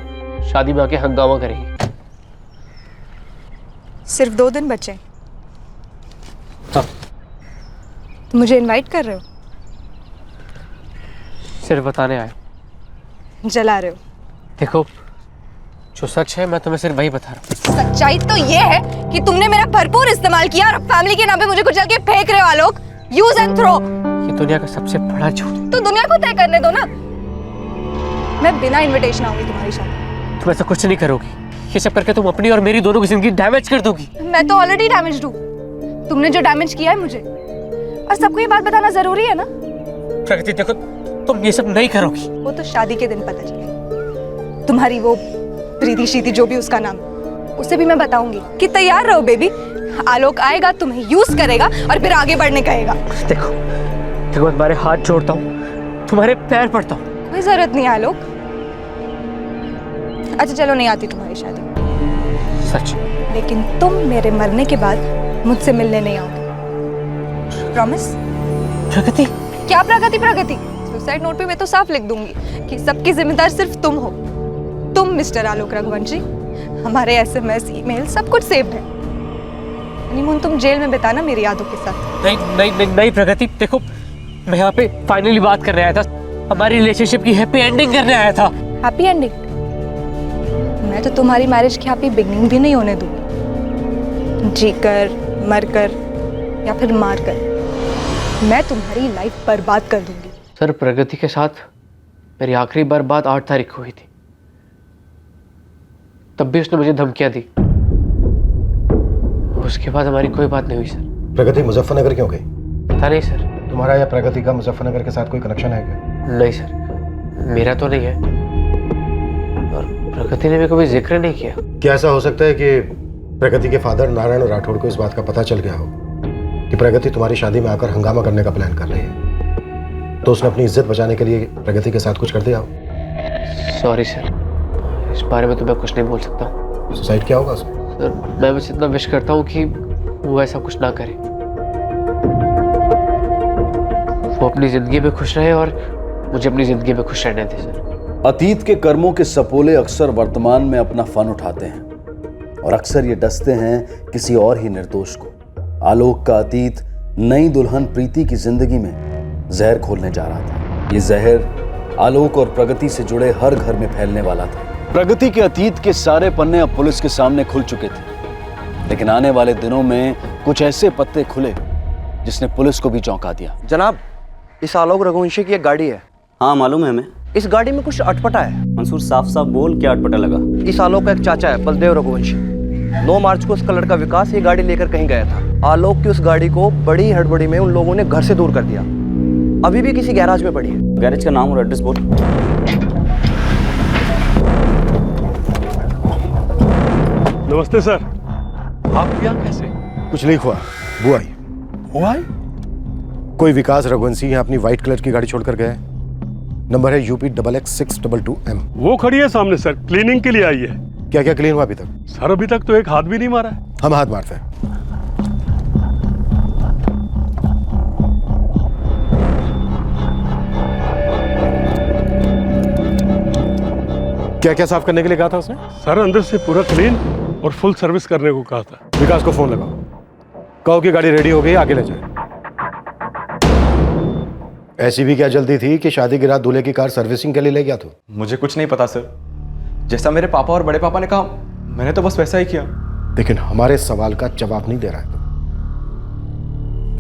शादी में आके हंगामा करेगी। सिर्फ 2 दिन बचे। हाँ। तुम मुझे इनवाइट कर रहे हो? सिर्फ बताने आए। जला रहे हो? देखो, जो सच है मैं तुम्हें सिर्फ वही बता रहा हूँ। सच्चाई तो ये है कि तुमने मेरा भरपूर इस्तेमाल किया और फैमिली के नाम पे मुझे कुचल के फेंक रहे हो आलोक। Use and throw. ये दुनिया का सबसे बड़ा झूठ। तो दुनिया को तय करने दो ना। मैं बिना इनविटेशन आऊंगी तुम्हारी शादी। तुम ऐसा कुछ नहीं करोगी, ये सब करके तुम अपनी और मेरी दोनों की जिंदगी डैमेज कर दोगी। मैं तो ऑलरेडी डैमेज्ड हूँ, तुमने जो डैमेज किया है मुझे। और सबको ये बात बताना जरूरी है ना? प्रगति देखो, तुम ये सब नहीं करोगी। वो तो शादी के दिन पता चलेगा। तुम्हारी वो प्रीति शीति जो भी उसका नाम, उसे भी मैं बताऊंगी कि तैयार रहो बेबी। आलोक आएगा, तुम्हें यूज करेगा और फिर आगे बढ़ने कहेगा। देखो देखो, मैं तुम्हारे हाथ जोड़ता हूँ, तुम्हारे पैर पड़ता हूँ। कोई जरूरत नहीं आलोक। अच्छा चलो, नहीं आती तुम्हारी शादी सच, लेकिन तुम मेरे मरने के बाद मुझसे मिलने नहीं आओगे। प्रॉमिस? प्रगति? क्या प्रगति? प्रगति सुसाइड नोट पे मैं तो साफ लिख दूंगी कि सबकी जिम्मेदार सिर्फ तुम हो। तुम मिस्टर आलोक रघुवंशी। हमारे SMS, ईमेल सब कुछ सेव्ड है। हनीमून तुम जेल में बिताना मेरी यादों के साथ। नहीं नहीं नहीं, नहीं प्रगति, देखो मैं यहाँ पे फाइनली बात करने आया था, हमारी रिलेशनशिप की हैप्पी एंडिंग करने आया था। Happy ending? मैं तो तुम्हारी मैरिज की हैप्पी बिगनिंग भी नहीं होने दूंगी। जीकर, मरकर या फिर मारकर मैं तुम्हारी लाइफ बर्बाद कर दूंगी। सर प्रगति के साथ मेरी आखिरी बार बात 8 तारीख को हुई थी, तब भी उसने मुझे धमकियां दी। उसके बाद हमारी कोई बात नहीं हुई सर। प्रगति मुजफ्फरनगर क्यों गई? पता नहीं सर। तुम्हारा या प्रगति का मुजफ्फरनगर के साथ कोई कनेक्शन है क्या? नहीं सर, मेरा तो नहीं है, और प्रगति ने भी कभी जिक्र नहीं किया। क्या ऐसा हो सकता है कि प्रगति के फादर नारायण राठौड़ को इस बात का पता चल गया हो कि प्रगति तुम्हारी शादी में आकर हंगामा करने का प्लान कर रही है, तो उसने अपनी इज्जत बचाने के लिए प्रगति के साथ कुछ कर दिया हो? सॉरी सर, इस बारे में तो मैं कुछ नहीं बोल सकता हूँ। सुसाइड क्या होगा उसमें? सर मैं बस इतना विश करता हूँ कि वो ऐसा कुछ ना करे, वो अपनी जिंदगी में खुश रहे और मुझे अपनी जिंदगी में खुश रहने दे सर। अतीत के कर्मों के सपोले अक्सर वर्तमान में अपना फन उठाते हैं और अक्सर ये डसते हैं किसी और ही निर्दोष को। आलोक का अतीत नई दुल्हन प्रीति की जिंदगी में जहर खोलने जा रहा था। ये जहर आलोक और प्रगति से जुड़े हर घर में फैलने वाला था। प्रगति के अतीत के सारे पन्ने अब पुलिस के सामने खुल चुके थे, लेकिन आने वाले दिनों में कुछ ऐसे पत्ते खुले जिसने पुलिस को भी चौंका दिया। जनाब, इस आलोक रघुवंशी की एक गाड़ी है। हाँ मालूम है हमें। इस गाड़ी में कुछ अटपटा है। मंसूर साफ साफ बोल, क्या अटपटा लगा? इस आलोक का एक चाचा है, बलदेव रघुवंशी। 9 मार्च को उसका लड़का विकास ये गाड़ी लेकर कहीं गया था। आलोक की उस गाड़ी को बड़ी हड़बड़ी में उन लोगों ने घर से दूर कर दिया। अभी भी किसी गैराज में पड़ी है। गैरेज का नाम और एड्रेस बोल। नमस्ते सर। आप यहाँ कैसे? कुछ नहीं हुआ, वो आई। वो आई? कोई विकास रघुवंशी यहाँ अपनी व्हाइट कलर की गाड़ी छोड़कर गया है। नंबर है UP XX622M। वो खड़ी है सामने सर, क्लीनिंग के लिए आई है। क्या क्या क्लीन हुआ अभी तक? सर अभी तक तो एक हाथ भी नहीं मारा है। हम हाथ मारते हैं। क्या क्या साफ करने के लिए कहा था उसने? सर अंदर से पूरा क्लीन और फुल सर्विस करने को कहा था। विकास को फोन लगाओ, कहो कि गाड़ी रेडी हो गई, आगे ले जाए। ऐसी भी क्या जल्दी थी कि शादी की रात दूल्हे की कार सर्विसिंग के लिए ले गया तू? मुझे कुछ नहीं पता सर, जैसा मेरे पापा और बड़े पापा ने कहा मैंने तो बस वैसा ही किया। लेकिन हमारे सवाल का जवाब नहीं दे रहा है तो।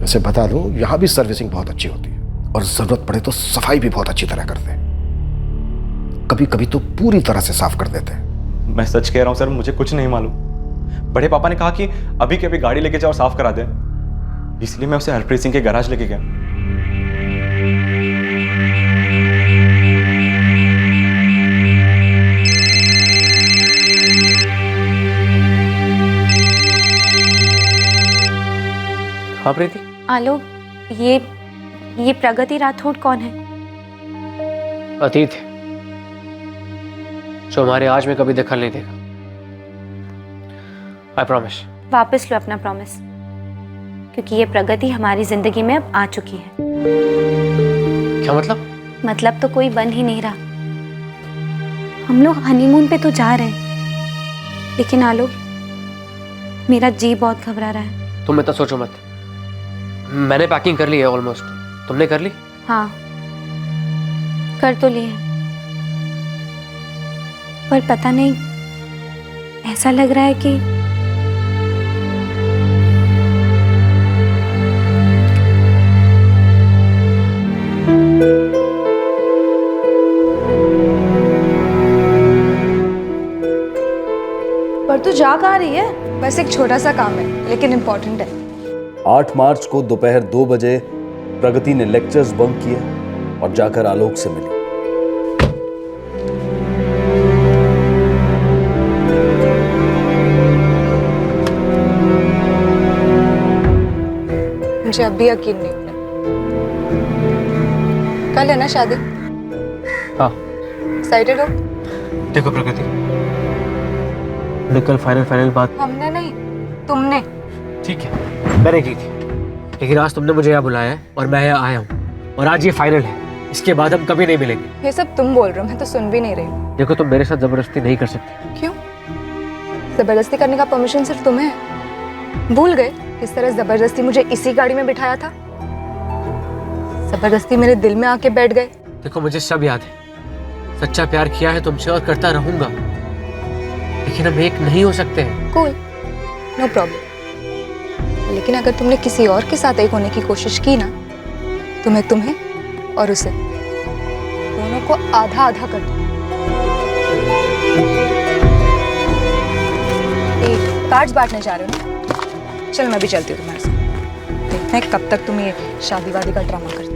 वैसे बता दूं, यहां भी सर्विसिंग बहुत अच्छी होती है और जरूरत पड़े तो सफाई भी बहुत अच्छी तरह करते हैं। कभी कभी तो पूरी तरह से साफ कर देते हैं। मैं सच कह रहा हूं सर, मुझे कुछ नहीं मालूम। बड़े पापा ने कहा कि अभी के अभी गाड़ी लेके जाओ और साफ करा दे, इसलिए मैं उसे हरप्रीत सिंह के गैराज लेके गया। हाँ प्रीति। आलोक, ये प्रगति राठौड़ कौन है? अतीत है जो हमारे आज में कभी दखल नहीं देगा। I promise. वापस लो अपना प्रॉमिस, क्योंकि ये प्रगति हमारी जिंदगी में अब आ चुकी है। क्या मतलब? मतलब तो कोई बन ही नहीं रहा। हम लोग हनीमून पे तो जा रहे हैं, लेकिन आलोक, मेरा जी बहुत घबरा रहा है। तुम इतना सोचो मत, मैंने पैकिंग कर ली है ऑलमोस्ट। तुमने कर ली? हाँ, कर तो ली है, पर पता नहीं, ऐसा लग रहा है कि पर तू जा कहाँ रही है? बस एक छोटा सा काम है, लेकिन इम्पोर्टेंट है। 8 मार्च को दोपहर 2 बजे प्रगति ने लेक्चर्स बंक किए और जाकर आलोक से मिली। मुझे अब भी यकीन नहीं हो रहा। कल है ना शादी? हाँ। एक्साइटेड हो? देखो प्रगति, कल फाइनल बात हमने नहीं, तुमने। ठीक है, मैंने की थी, लेकिन आज तुमने मुझे यहाँ बुलाया है और मैं यहाँ आया हूँ, और आज ये फाइनल है। इसके बाद हम कभी नहीं मिलेंगे। ये सब तुम बोल रहे हो, मैं तो सुन भी नहीं रही हूँ। देखो, तुम मेरे साथ जबरदस्ती नहीं कर सकती। क्यों? जबरदस्ती करने का परमिशन सिर्फ तुम्हें है। भूल गए किस तरह जबरदस्ती मुझे इसी गाड़ी में बिठाया था? जबरदस्ती मेरे दिल में आके बैठ गए। देखो, मुझे सब याद है, सच्चा प्यार किया है तुमसे और करता रहूंगा, लेकिन हम एक नहीं हो सकते हैं। Cool, no problem. लेकिन अगर तुमने किसी और के साथ एक होने की कोशिश की ना, तो मैं तुम्हें और उसे दोनों को आधा आधा कर दूं। एक कार्ड्स बांटने जा रहे हो ना? चल मैं भी चलती हूँ तुम्हारे साथ। देखते हैं कब तक तुम ये शादी वादी का ड्रामा करते हो।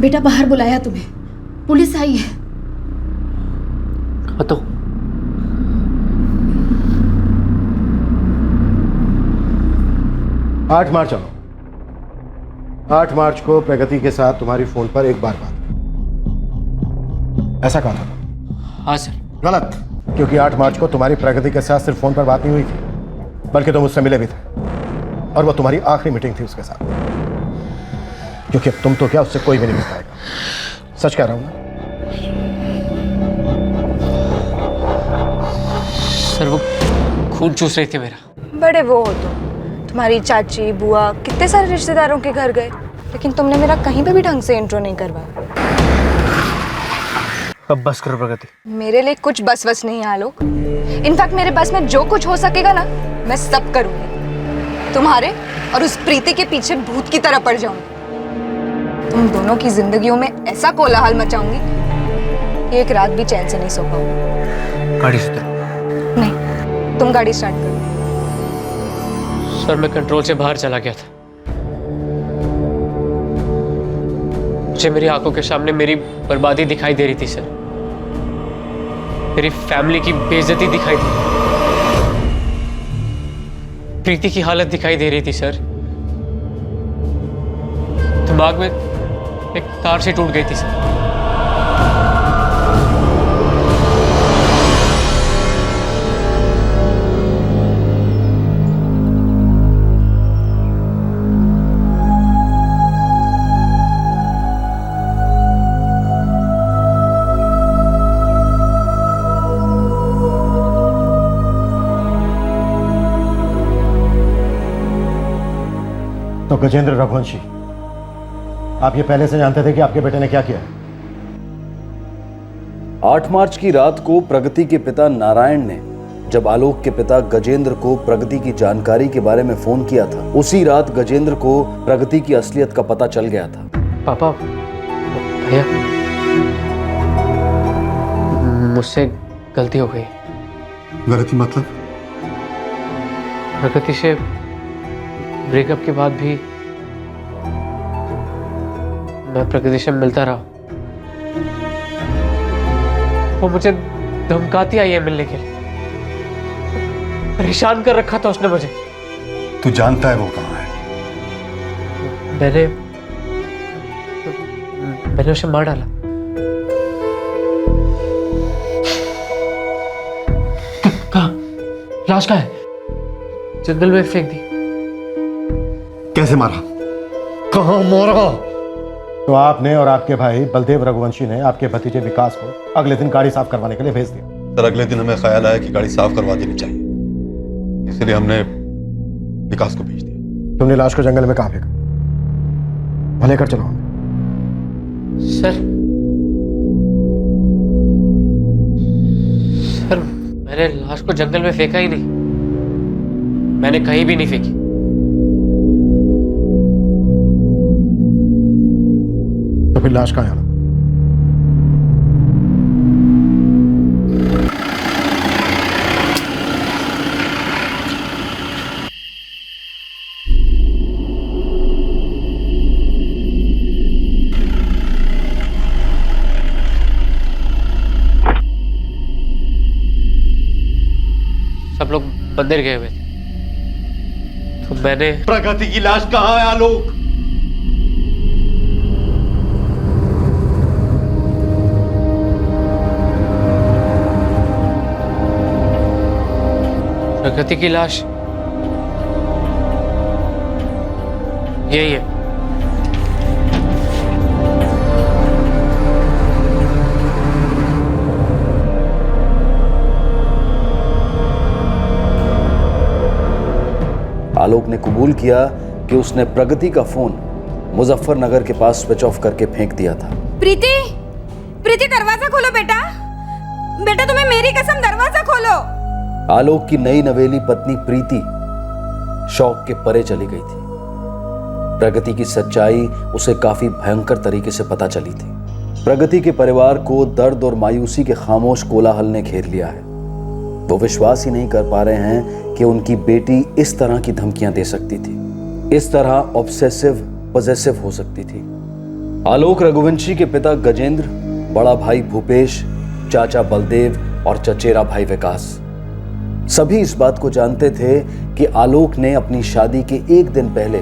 बेटा, बाहर बुलाया तुम्हें, पुलिस आई है। तो 8 मार्च आओ। 8 मार्च को प्रगति के साथ तुम्हारी फोन पर एक बार बात, ऐसा कहा था? हाँ सर। गलत, क्योंकि 8 मार्च को तुम्हारी प्रगति के साथ सिर्फ फोन पर बात नहीं हुई थी, बल्कि तुम उससे मिले भी थे, और वो तुम्हारी आखिरी मीटिंग थी उसके साथ, क्योंकि अब तुम तो क्या, उससे कोई भी नहीं मिल पाएगा। सच कह रहा हूं ना? सर वो खून चूस रही थी मेरा। बड़े वो हो तुम्हारी चाची बुआ कितने सारे रिश्तेदारों के घर गए, लेकिन तुमने मेरा कहीं पे भी ढंग से इंट्रो नहीं करवाया। अब बस करो प्रगति। मेरे लिए कुछ बस वस नहीं है आलोक। इनफैक्ट मेरे बस में जो कुछ हो सकेगा ना, मैं सब करूंगी। तुम्हारे और उस प्रीति के पीछे भूत की तरह पड़ जाऊंगी। तुम दोनों की जिंदगियों में ऐसा कोलाहल मचाऊंगी कि एक रात भी चैन से नहीं सो पाऊंगी। गाड़ी सुधर। नहीं, तुम गाड़ी स्टार्ट करो। सर मैं कंट्रोल से बाहर चला गया था। मुझे मेरी आंखों के सामने मेरी बर्बादी दिखाई दे रही थी सर। मेरी फैमिली की बेइज्जती दिखाई दे रही, प्रीति की हालत दिखाई दे रही थी सर। दिमाग में एक तार से टूट गई थी सर। तो गजेंद्र रघुवंशी, आप ये पहले से जानते थे कि आपके बेटे ने क्या किया? 8 मार्च की रात को प्रगति के पिता नारायण ने जब आलोक के पिता गजेंद्र को प्रगति की जानकारी के बारे में फोन किया था, उसी रात गजेंद्र को प्रगति की असलियत का पता चल गया था। पापा, भैया, मुझसे गलती हो गई। गलती मतलब? प्रगति से ब्रेकअप के बाद भी मैं प्रगति से मिलता रहा। वो मुझे धमकाती आई है मिलने के लिए। परेशान कर रखा था उसने मुझे। तू जानता है वो कहाँ है? मैंने उसे मार डाला। कहाँ? लाश कहाँ है? जंगल में फेंक दी। कैसे मारा? कहाँ मारा? तो आपने और आपके भाई बलदेव रघुवंशी ने आपके भतीजे विकास को अगले दिन गाड़ी साफ करवाने के लिए भेज दिया। सर अगले दिन हमें ख्याल आया कि गाड़ी साफ करवा देनी चाहिए, इसलिए हमने विकास को भेज दिया। तुमने लाश को जंगल में कहाँ फेंका? वहां लेकर चलो। सर मैंने लाश को जंगल में फेंका ही नहीं। मैंने कहीं भी नहीं फेंकी। तो फिर लाश कहाँ है? सब लोग मंदिर गए हुए थे, तो मैंने। प्रगति की लाश कहाँ है आलोक? प्रगति की लाश यही है। आलोक ने कबूल किया कि उसने प्रगति का फोन मुजफ्फरनगर के पास स्विच ऑफ करके फेंक दिया था। प्रीति, प्रीति दरवाजा खोलो बेटा। बेटा तुम्हें मेरी कसम दरवाजा खोलो। आलोक की नई नवेली पत्नी प्रीति शौक के परे चली गई थी। प्रगति की सच्चाई उसे काफी भयंकर तरीके से पता चली थी। प्रगति के परिवार को दर्द और मायूसी के खामोश कोलाहल ने घेर लिया है। वो विश्वास ही नहीं कर पा रहे हैं कि उनकी बेटी इस तरह की धमकियां दे सकती थी, इस तरह ऑब्सेसिव पॉसेसिव हो सकती थी। आलोक रघुवंशी के पिता गजेंद्र, बड़ा भाई भूपेश, चाचा बलदेव और चचेरा भाई विकास सभी इस बात को जानते थे कि आलोक ने अपनी शादी के एक दिन पहले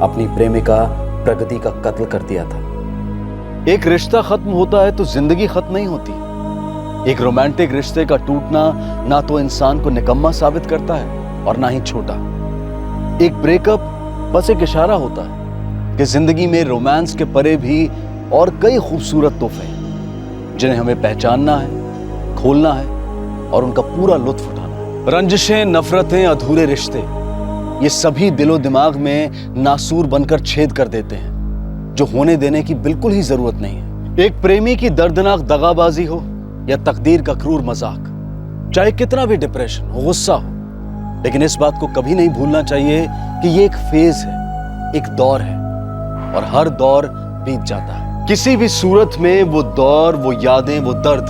अपनी प्रेमिका प्रगति का कत्ल कर दिया था। एक रिश्ता खत्म होता है तो जिंदगी खत्म नहीं होती। एक रोमांटिक रिश्ते का टूटना ना तो इंसान को निकम्मा साबित करता है और ना ही छोटा। एक ब्रेकअप बस एक इशारा होता है कि जिंदगी में रोमांस के परे भी और कई खूबसूरत तोहफे हैं जिन्हें हमें पहचानना है, खोलना है और उनका पूरा लुत्फ उठाना है। रंजिशें, नफरतें, अधूरे रिश्ते, ये सभी दिलो दिमाग में नासूर बनकर छेद कर देते हैं जो होने देने की बिल्कुल ही जरूरत नहीं है। एक प्रेमी की दर्दनाक दगाबाजी हो या तकदीर का क्रूर मजाक, चाहे कितना भी डिप्रेशन हो, गुस्सा हो, लेकिन इस बात को कभी नहीं भूलना चाहिए कि ये एक फेज है, एक दौर है और हर दौर बीत जाता है। किसी भी सूरत में वो दौर, वो यादें, वो दर्द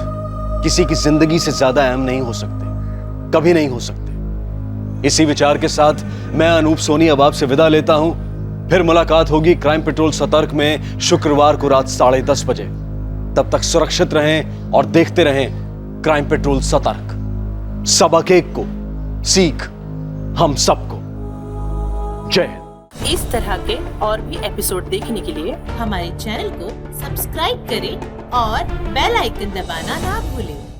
किसी की जिंदगी से ज्यादा अहम नहीं हो सकते, कभी नहीं हो सकते। इसी विचार के साथ मैं अनूप सोनी अब आपसे विदा लेता हूं। फिर मुलाकात होगी क्राइम पेट्रोल सतर्क में शुक्रवार को रात 10:30 बजे। तब तक सुरक्षित रहें और देखते रहें क्राइम पेट्रोल सतर्क। सबक एक को, सीख हम सबको। जय हिंद। इस तरह के और भी एपिसोड देखने के लिए हमारे चैनल को सब्सक्राइब करें और बेल आइकन दबाना ना भूलें।